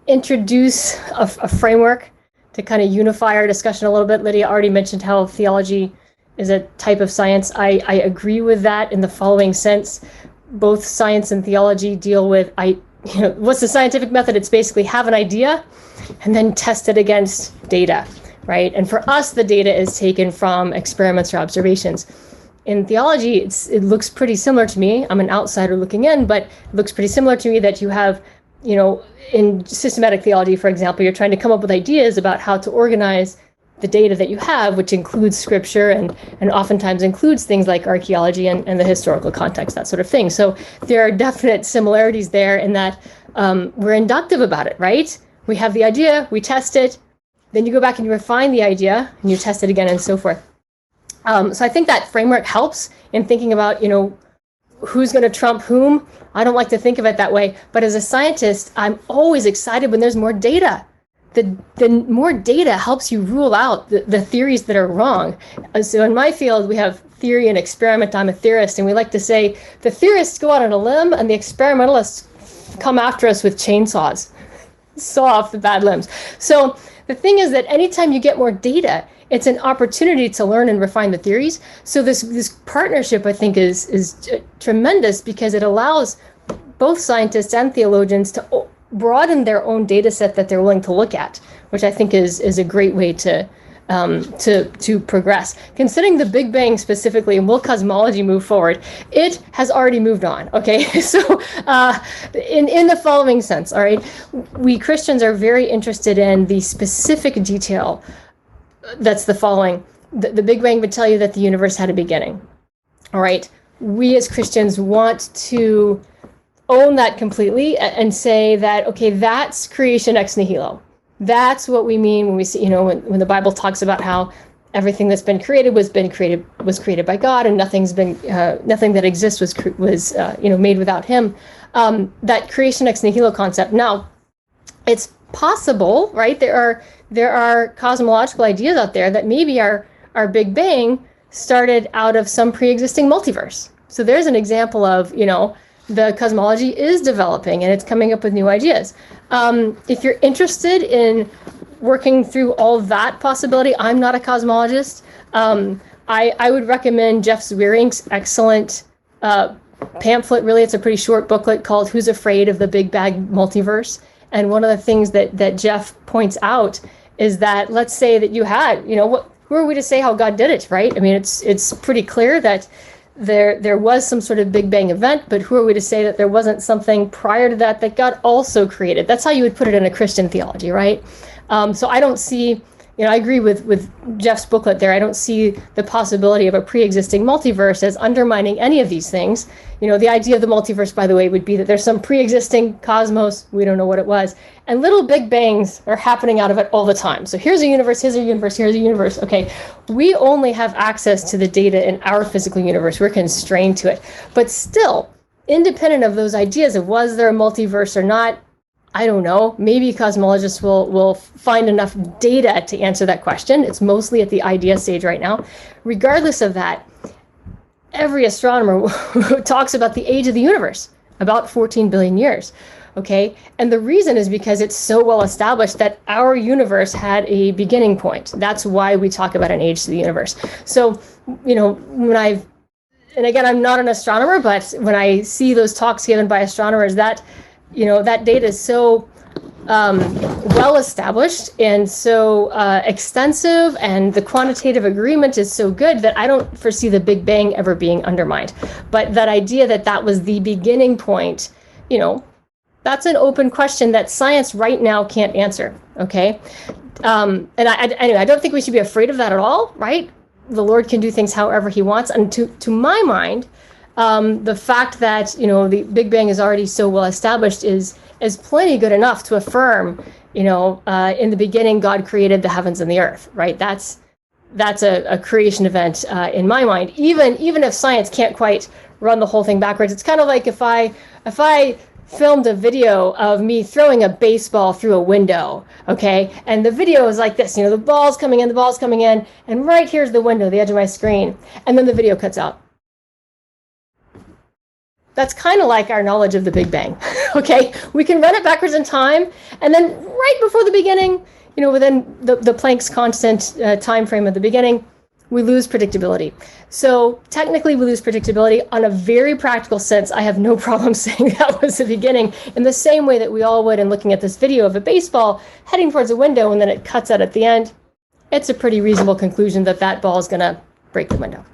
introduce a framework to kind of unify our discussion a little bit. Lydia already mentioned how theology is a type of science. I agree with that in the following sense. Both science and theology deal with what's the scientific method? It's basically have an idea and then test it against data, right? And for us, the data is taken from experiments or observations. In theology, it looks pretty similar to me. I'm an outsider looking in, but it looks pretty similar to me that you have, in systematic theology, for example, you're trying to come up with ideas about how to organize the data that you have, which includes scripture and oftentimes includes things like archaeology and the historical context, that sort of thing. So there are definite similarities there in that we're inductive about it, right? We have the idea, we test it, then you go back and you refine the idea and you test it again and so forth. So I think that framework helps in thinking about, who's going to trump whom. I don't like to think of it that way, but as a scientist, I'm always excited when there's more data. The more data helps you rule out the theories that are wrong. So in my field, we have theory and experiment. I'm a theorist, and we like to say the theorists go out on a limb and the experimentalists come after us with chainsaws, saw off the bad limbs. So the thing is that anytime you get more data, it's an opportunity to learn and refine the theories. So this partnership, I think, is tremendous because it allows both scientists and theologians to broaden their own data set that they're willing to look at, which I think is a great way to progress. Considering the Big Bang specifically, and will cosmology move forward? It has already moved on. Okay, so in the following sense, all right, we Christians are very interested in the specific detail. That's the following. The Big Bang would tell you that the universe had a beginning. All right. We as Christians want to own that completely and say that, okay, that's creation ex nihilo. That's what we mean when we see, when the Bible talks about how everything that's been created was created by God, and nothing that exists was made without Him. That creation ex nihilo concept. Now, it's possible, right? There are cosmological ideas out there that maybe our Big Bang started out of some pre-existing multiverse. So there's an example of, the cosmology is developing and it's coming up with new ideas. If you're interested in working through all that possibility, I'm not a cosmologist. I would recommend Jeff Zwiering's excellent pamphlet. Really, it's a pretty short booklet called Who's Afraid of the Big Bang Multiverse? And one of the things that Jeff points out is that, let's say that you had, who are we to say how God did it, right? I mean, it's pretty clear that there was some sort of Big Bang event, but who are we to say that there wasn't something prior to that God also created? That's how you would put it in a Christian theology, right? So I don't see, I agree with Jeff's booklet there. I don't see the possibility of a pre-existing multiverse as undermining any of these things. The idea of the multiverse, by the way, would be that there's some pre-existing cosmos. We don't know what it was. And little Big Bangs are happening out of it all the time. So here's a universe, here's a universe, here's a universe. Okay, we only have access to the data in our physical universe. We're constrained to it. But still, independent of those ideas of was there a multiverse or not, I don't know. Maybe cosmologists will find enough data to answer that question. It's mostly at the idea stage right now. Regardless of that, every astronomer talks about the age of the universe, about 14 billion years. Okay, and the reason is because it's so well established that our universe had a beginning point. That's why we talk about an age to the universe. So, and again, I'm not an astronomer, but when I see those talks given by astronomers, that data is so well established and so extensive, and the quantitative agreement is so good that I don't foresee the Big Bang ever being undermined. But that idea that was the beginning point, that's an open question that science right now can't answer, okay? And I don't think we should be afraid of that at all, right? The Lord can do things however he wants. And to my mind, the fact that, the Big Bang is already so well established is plenty good enough to affirm, in the beginning, God created the heavens and the earth, right? That's a creation event in my mind. Even if science can't quite run the whole thing backwards, it's kind of like if I filmed a video of me throwing a baseball through a window, okay? And the video is like this, the ball's coming in, and right here's the window, the edge of my screen, and then the video cuts out. That's kind of like our knowledge of the Big Bang, okay? We can run it backwards in time, and then right before the beginning, within the Planck's constant time frame of the beginning, we lose predictability. So technically we lose predictability. On a very practical sense, I have no problem saying that was the beginning, in the same way that we all would in looking at this video of a baseball heading towards a window and then it cuts out at the end. It's a pretty reasonable conclusion that ball is going to break the window.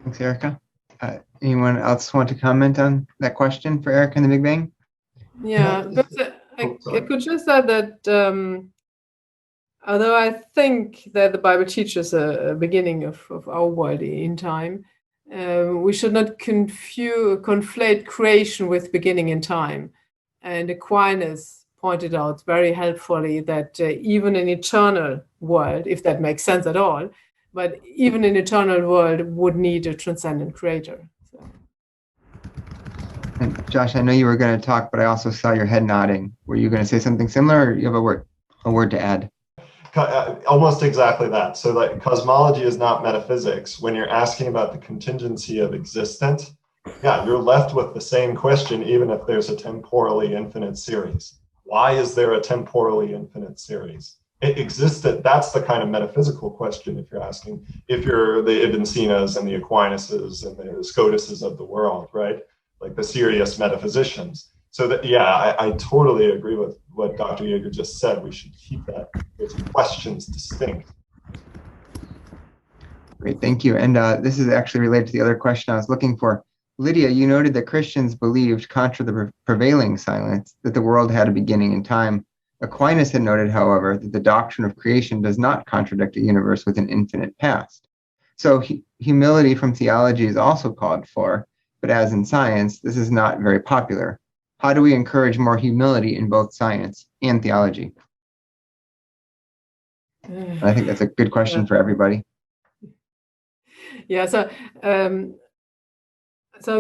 Thanks, Erica. Anyone else want to comment on that question for Erica and the Big Bang? Yeah, but I could just add that although I think that the Bible teaches a beginning of our world in time, we should not conflate creation with beginning in time. And Aquinas pointed out very helpfully that even an eternal world, if that makes sense at all, but even an eternal world would need a transcendent creator. So. And Josh, I know you were going to talk, but I also saw your head nodding. Were you going to say something similar, or you have a word to add? Almost exactly that. So that cosmology is not metaphysics. When you're asking about the contingency of existence, you're left with the same question, even if there's a temporally infinite series. Why is there a temporally infinite series? It existed. That's the kind of metaphysical question if you're asking, if you're the Ibn Sinas and the Aquinas and the Scotuses of the world, right? Like the serious metaphysicians. So that, I totally agree with what Dr. Jaeger just said. We should keep those questions distinct. Great, thank you. And this is actually related to the other question I was looking for. Lydia, you noted that Christians believed, contra the prevailing silence, that the world had a beginning in time. Aquinas had noted, however, that the doctrine of creation does not contradict a universe with an infinite past. So humility from theology is also called for, but as in science, this is not very popular. How do we encourage more humility in both science and theology? I think that's a good question for everybody. Yeah, so I'm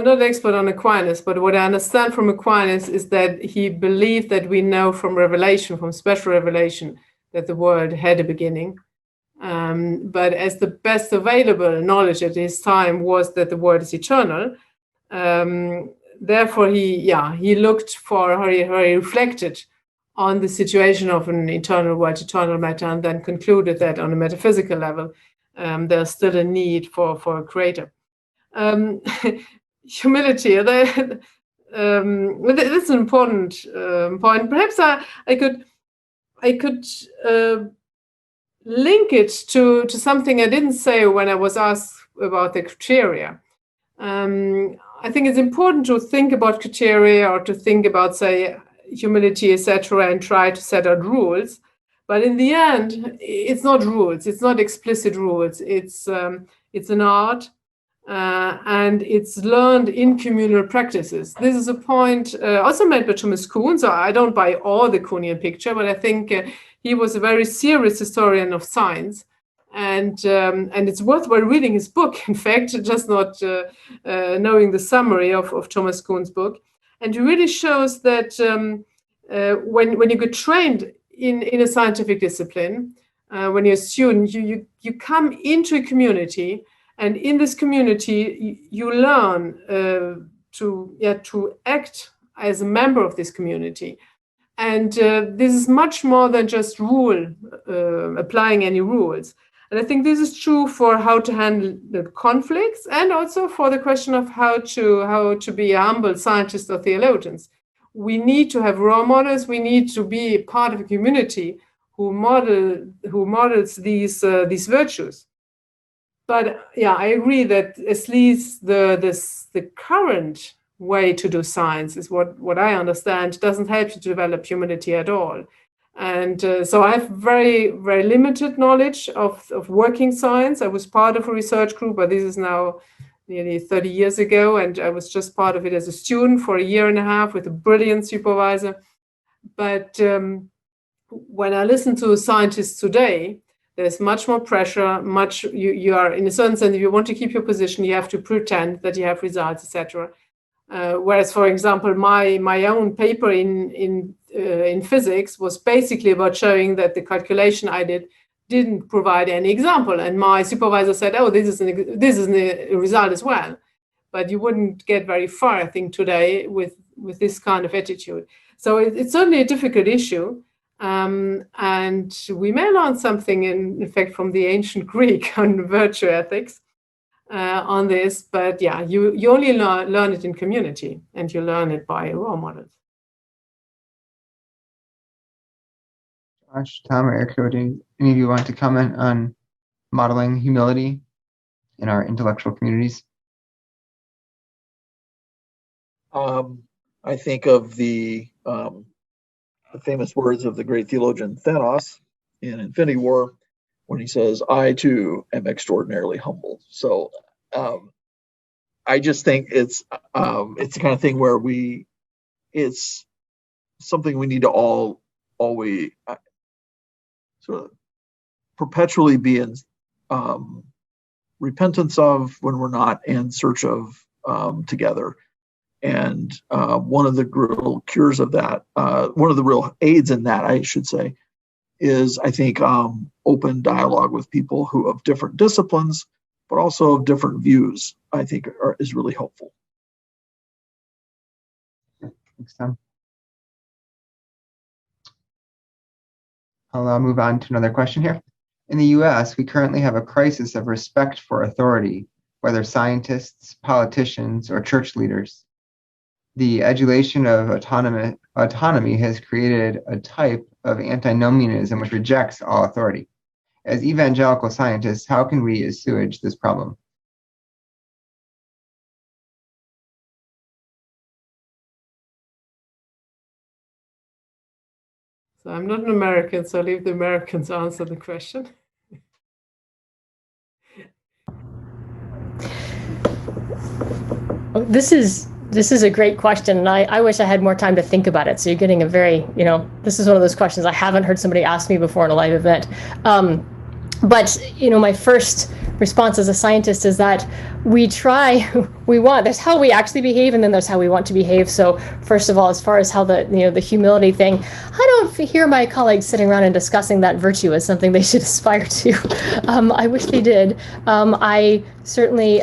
not an expert on Aquinas, but what I understand from Aquinas is that he believed that we know from revelation, from special revelation, that the world had a beginning. But as the best available knowledge at his time was that the world is eternal, therefore he looked for, or he reflected on the situation of an eternal world, eternal matter, and then concluded that on a metaphysical level, there's still a need for a creator. Humility, that's an important point. Perhaps I could link it to something I didn't say when I was asked about the criteria. I think it's important to think about criteria, or to think about, say, humility, etc., and try to set out rules. But in the end, it's not rules. It's not explicit rules. It's an art, and it's learned in communal practices. This is a point also made by Thomas Kuhn. So I don't buy all the Kuhnian picture, but I think he was a very serious historian of science. And it's worthwhile reading his book, in fact, just not knowing the summary of Thomas Kuhn's book. And it really shows that when you get trained in a scientific discipline, when you're a student, you come into a community, and in this community you learn to act as a member of this community. And this is much more than just applying any rules. And I think this is true for how to handle the conflicts, and also for the question of how to be a humble scientist or theologians. We need to have role models. We need to be part of a community who models these virtues. But yeah, I agree that at least the current way to do science is what I understand doesn't help you to develop humility at all. And so I have very, very limited knowledge of working science. I was part of a research group, but this is now nearly 30 years ago, and I was just part of it as a student for 1.5 years with a brilliant supervisor. But when I listen to scientists today, there's much more pressure. You are, in a certain sense, if you want to keep your position, you have to pretend that you have results, etc. Whereas, for example, my own paper in physics was basically about showing that the calculation I didn't provide any example, and my supervisor said, "Oh, this is a result as well." But you wouldn't get very far, I think, today with this kind of attitude. So it's certainly a difficult issue, and we may learn something, in fact, from the ancient Greek on virtue ethics. On this, but yeah, you only learn it in community, and you learn it by role models. Josh, Tom, or Eric, do any of you want to comment on modeling humility in our intellectual communities? I think of the famous words of the great theologian Thanos in Infinity War, when he says, "I too am extraordinarily humble." So I just think it's the kind of thing where it's something we need to always sort of perpetually be in repentance of when we're not, and search of together. And one of the real cures of that, one of the real aids in that, I should say, is, I think, open dialogue with people who have different disciplines, but also of different views, I think is really helpful. Thanks, Tom. I'll move on to another question here. In the US, we currently have a crisis of respect for authority, whether scientists, politicians, or church leaders. The adulation of autonomy has created a type of antinomianism which rejects all authority. As evangelical scientists, how can we assuage this problem? So I'm not an American, so I'll leave the Americans answer the question. This is a great question, and I wish I had more time to think about it. So you're getting a very, this is one of those questions I haven't heard somebody ask me before in a live event. But, my first response as a scientist is that there's how we actually behave, and then there's how we want to behave. So first of all, as far as how the humility thing, I don't hear my colleagues sitting around and discussing that virtue as something they should aspire to. I wish they did. I certainly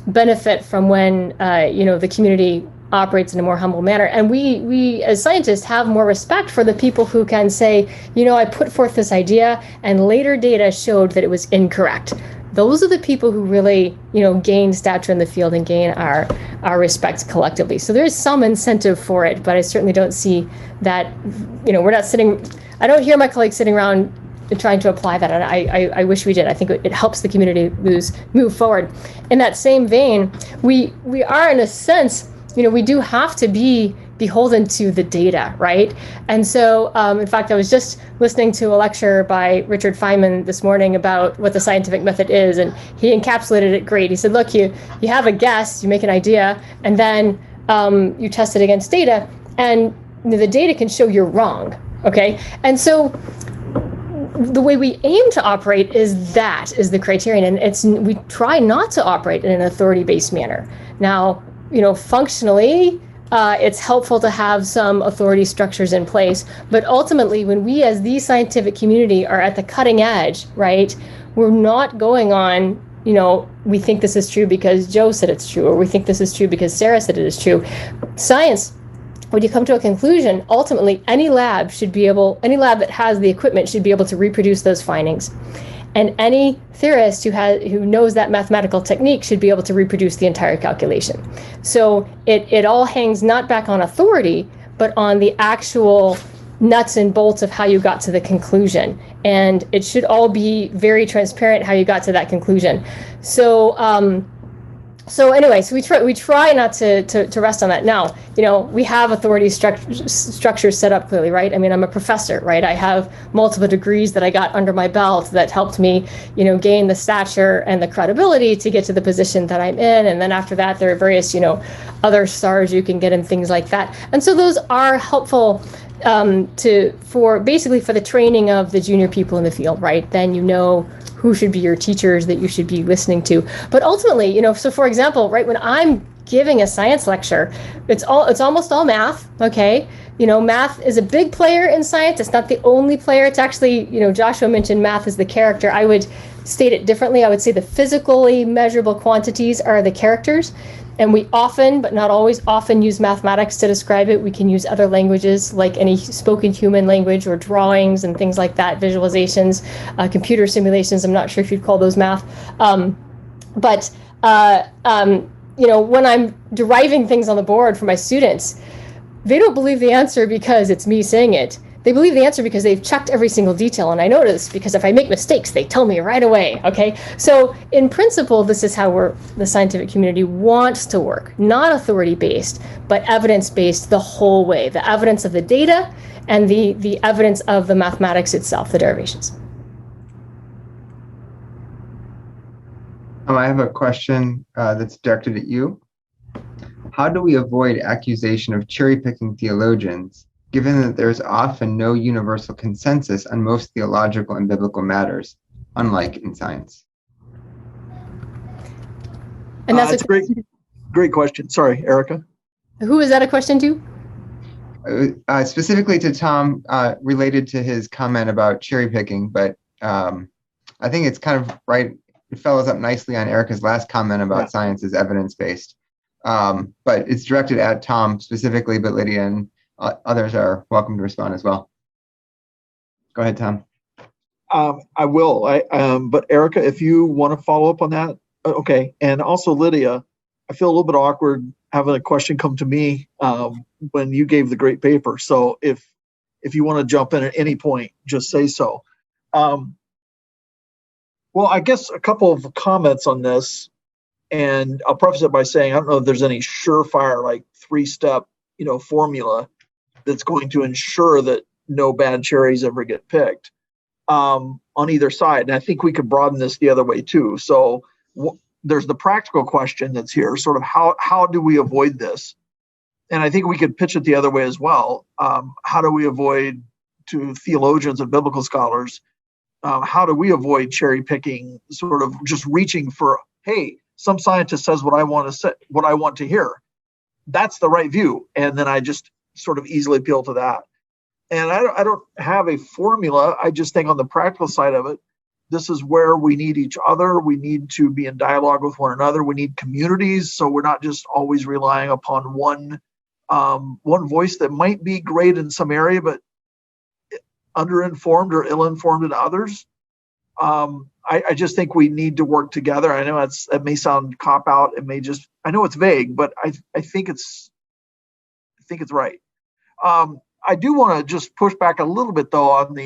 benefit from when, the community operates in a more humble manner. And we as scientists have more respect for the people who can say, I put forth this idea and later data showed that it was incorrect. Those are the people who really, gain stature in the field and gain our respect collectively. So there's some incentive for it, but I certainly don't see that, I don't hear my colleagues sitting around trying to apply that. And I wish we did. I think it helps the community move forward. In that same vein, we are, in a sense, we do have to be beholden to the data, right? And so, in fact, I was just listening to a lecture by Richard Feynman this morning about what the scientific method is, and he encapsulated it great. He said, look, you have a guess, you make an idea, and then you test it against data, and the data can show you're wrong, okay? And so the way we aim to operate is the criterion, and we try not to operate in an authority-based manner. Now, functionally, it's helpful to have some authority structures in place. But ultimately, when we as the scientific community are at the cutting edge, right, we're not going on, we think this is true because Joe said it's true, or we think this is true because Sarah said it is true. Science, when you come to a conclusion, ultimately any lab that has the equipment should be able to reproduce those findings. And any theorist who knows that mathematical technique should be able to reproduce the entire calculation. So it all hangs not back on authority, but on the actual nuts and bolts of how you got to the conclusion. And it should all be very transparent how you got to that conclusion. So we try not to rest on that. Now, we have authority structures set up clearly, right? I mean, I'm a professor, right? I have multiple degrees that I got under my belt that helped me, gain the stature and the credibility to get to the position that I'm in. And then after that, there are various, other stars you can get and things like that. And so those are helpful for the training of the junior people in the field, right? Then who should be your teachers that you should be listening to. But ultimately, so for example, right, when I'm giving a science lecture, it's almost all math, okay? Math is a big player in science. It's not the only player. It's actually, Joshua mentioned math as the character. I would state it differently. I would say the physically measurable quantities are the characters. And we often, but not always, use mathematics to describe it. We can use other languages like any spoken human language or drawings and things like that, visualizations, computer simulations. I'm not sure if you'd call those math. But when I'm deriving things on the board for my students, they don't believe the answer because it's me saying it. They believe the answer because they've checked every single detail, and I notice because if I make mistakes, they tell me right away, okay? So in principle, this is how the scientific community wants to work, not authority-based, but evidence-based the whole way, the evidence of the data and the evidence of the mathematics itself, the derivations. I have a question that's directed at you. How do we avoid accusation of cherry-picking theologians, given that there's often no universal consensus on most theological and biblical matters, unlike in science? And that's a great question. Sorry, Erica. Who is that a question to? Specifically to Tom, related to his comment about cherry picking, but I think it's kind of right. It follows up nicely on Erica's last comment about science is evidence-based. But it's directed at Tom specifically, but Lydia and others are welcome to respond as well. Go ahead, Tom. I will. But Erica, if you want to follow up on that, okay. And also Lydia, I feel a little bit awkward having a question come to me when you gave the great paper. So if you want to jump in at any point, just say so. Well, I guess a couple of comments on this, and I'll preface it by saying I don't know if there's any surefire like 3-step formula that's going to ensure that no bad cherries ever get picked on either side. And I think we could broaden this the other way too. So there's the practical question that's here, sort of how do we avoid this? And I think we could pitch it the other way as well. How do we avoid, to theologians and biblical scholars, how do we avoid cherry picking, sort of just reaching for, hey, some scientist says what I want to say, what I want to hear. That's the right view. And then I just sort of easily appeal to that. And I don't have a formula. I just think on the practical side of it, this is where we need each other. We need to be in dialogue with one another. We need communities. So we're not just always relying upon one voice that might be great in some area, but underinformed or ill-informed in others. I just think we need to work together. I know it may sound cop-out. It may just, I know it's vague, but I think it's right. I do want to just push back a little bit though on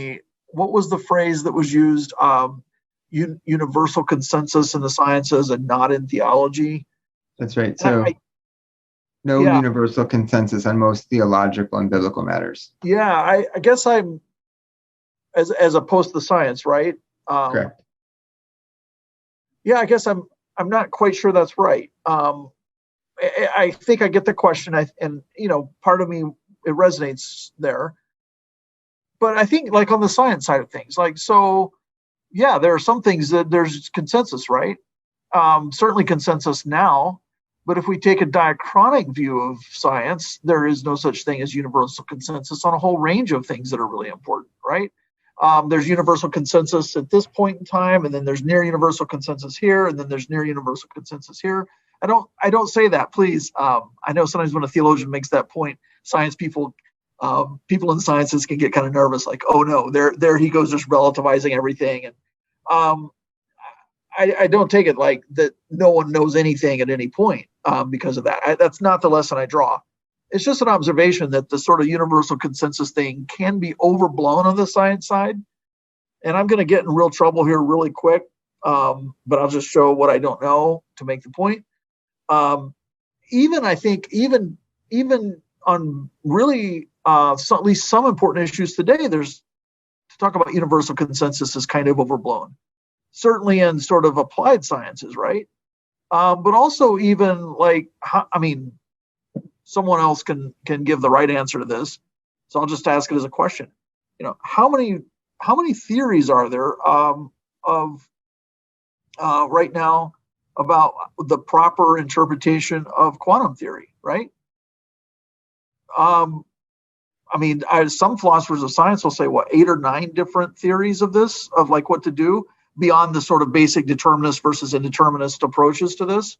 what was the phrase that was used, universal consensus in the sciences and not in theology. That's right. So no universal consensus on most theological and biblical matters. Yeah, I guess I'm, as opposed to the science, right? Correct. Yeah, I guess I'm not quite sure that's right. I think I get the question, and part of me, it resonates there. But I think like on the science side of things, there are some things that there's consensus, right? Certainly consensus now, But if we take a diachronic view of science, there is no such thing as universal consensus on a whole range of things that are really important, right? There's universal consensus at this point in time, and then there's near universal consensus here, and then there's near universal consensus here. I don't say that, please. I know sometimes when a theologian makes that point, science people in sciences can get kind of nervous, like, oh no, there he goes, just relativizing everything. And I don't take it like that no one knows anything at any point because of that. That's not the lesson I draw. It's just an observation that the sort of universal consensus thing can be overblown on the science side. And I'm going to get in real trouble here really quick, but I'll just show what I don't know to make the point. I think even on really at least some important issues today, to talk about universal consensus is kind of overblown. Certainly in sort of applied sciences, right? But also even someone else can give the right answer to this. So I'll just ask it as a question. How many theories are there right now about the proper interpretation of quantum theory, right? Some philosophers of science will say, 8 or 9 different theories of this, of like what to do beyond the sort of basic determinist versus indeterminist approaches to this.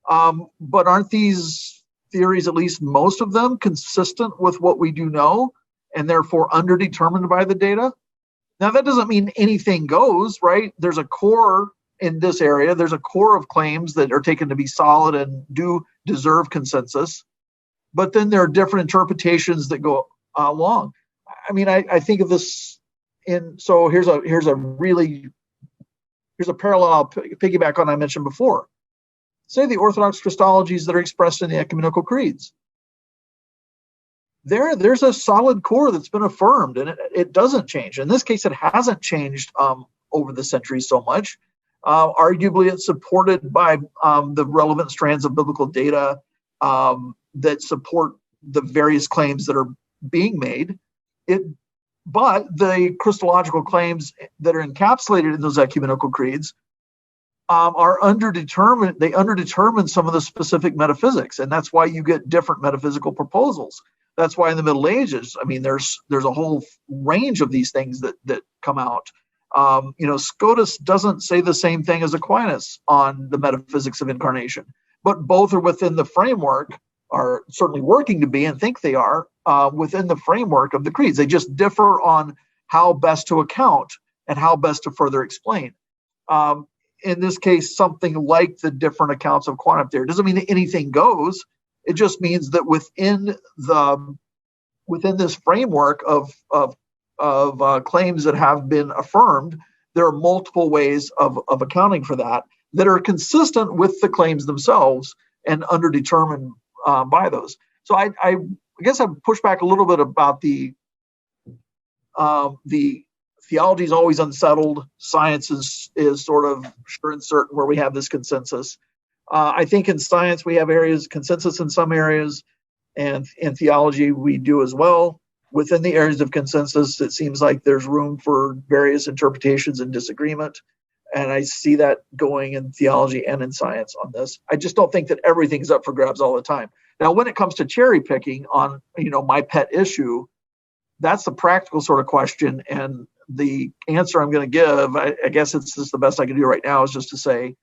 But aren't these theories, at least most of them, consistent with what we do know and therefore underdetermined by the data? Now, that doesn't mean anything goes, right? There's a core in this area. There's a core of claims that are taken to be solid and do deserve consensus. But then there are different interpretations that go along. I think of this so here's a parallel I'll piggyback on I mentioned before. Say the Orthodox Christologies that are expressed in the ecumenical creeds. There's a solid core that's been affirmed, and it doesn't change. In this case, it hasn't changed over the centuries so much. Arguably, it's supported by the relevant strands of biblical data that support the various claims that are being made. But the Christological claims that are encapsulated in those ecumenical creeds are underdetermined. They underdetermine some of the specific metaphysics, and that's why you get different metaphysical proposals. That's why in the Middle Ages, there's a whole range of these things that come out. Scotus doesn't say the same thing as Aquinas on the metaphysics of incarnation, but both are within the framework, are certainly working to be and think they are within the framework of the creeds. They just differ on how best to account and how best to further explain. In this case, something like the different accounts of quantum theory doesn't mean that anything goes. It just means that within this framework of claims that have been affirmed, there are multiple ways of accounting for that are consistent with the claims themselves and underdetermined by those. So I guess I push back a little bit about the theology is always unsettled. Science is sort of sure and certain where we have this consensus. I think in science we have consensus in some areas, and in theology we do as well. Within the areas of consensus, it seems like there's room for various interpretations and disagreement. And I see that going in theology and in science on this. I just don't think that everything's up for grabs all the time. Now, when it comes to cherry picking on, my pet issue, that's the practical sort of question. And the answer I'm going to give, I guess it's just the best I can do right now, is just to say,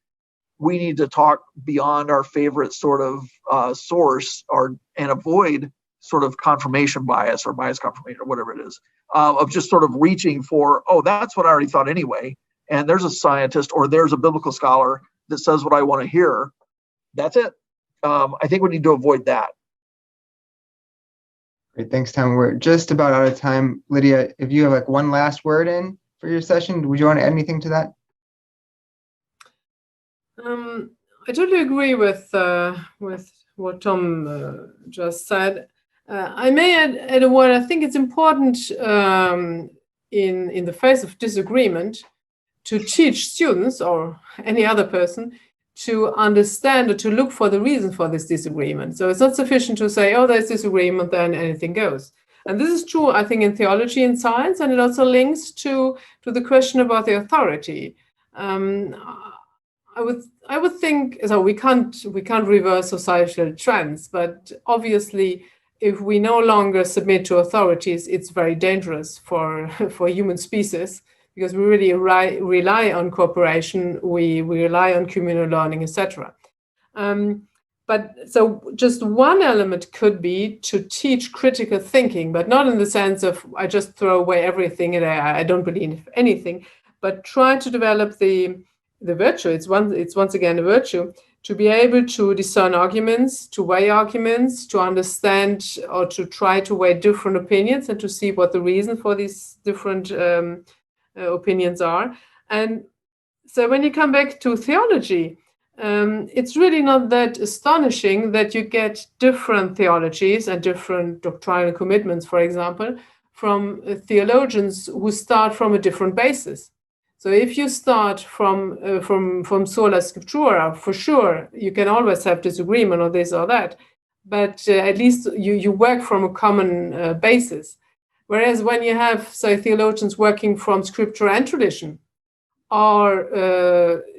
we need to talk beyond our favorite sort of source and avoid sort of confirmation bias or bias confirmation or whatever it is, of just sort of reaching for, that's what I already thought anyway. And there's a scientist or there's a biblical scholar that says what I want to hear. That's it. I think we need to avoid that. Great. Thanks, Tom. We're just about out of time. Lydia, if you have one last word in for your session, would you want to add anything to that? I totally agree with what Tom just said. I may add a word. I think it's important in the face of disagreement to teach students or any other person to understand or to look for the reason for this disagreement. So it's not sufficient to say, there's disagreement, then anything goes. And this is true, I think, in theology and science, and it also links to the question about the authority. I would think so. We can't reverse societal trends, but obviously, if we no longer submit to authorities, it's very dangerous for human species, because we really rely on cooperation, we rely on communal learning, etc. But so just one element could be to teach critical thinking, but not in the sense of I just throw away everything and I don't believe anything, but try to develop the virtue. It's once again a virtue to be able to discern arguments, to weigh arguments, to understand or to try to weigh different opinions and to see what the reason for these different opinions are. And so when you come back to theology, it's really not that astonishing that you get different theologies and different doctrinal commitments, for example, from theologians who start from a different basis. So if you start from sola scriptura, for sure, you can always have disagreement on this or that, but at least you work from a common basis. Whereas when you have, say, theologians working from scripture and tradition, or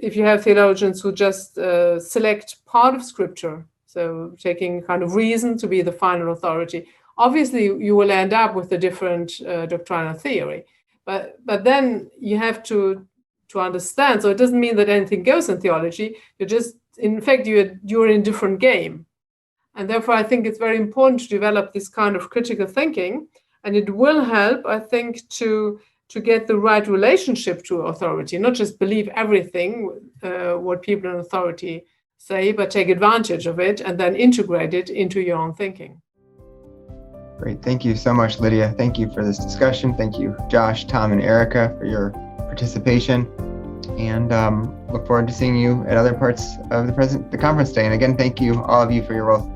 if you have theologians who just select part of scripture, so taking kind of reason to be the final authority, obviously you will end up with a different doctrinal theory. But then you have to understand. So it doesn't mean that anything goes in theology. You're just, in fact, you're in a different game, and therefore I think it's very important to develop this kind of critical thinking, and it will help, I think, to get the right relationship to authority, not just believe everything what people in authority say, but take advantage of it and then integrate it into your own thinking. Great. Thank you so much, Lydia. Thank you for this discussion. Thank you, Josh, Tom, and Erica for your participation. And look forward to seeing you at other parts of the conference day. And again, thank you, all of you, for your role.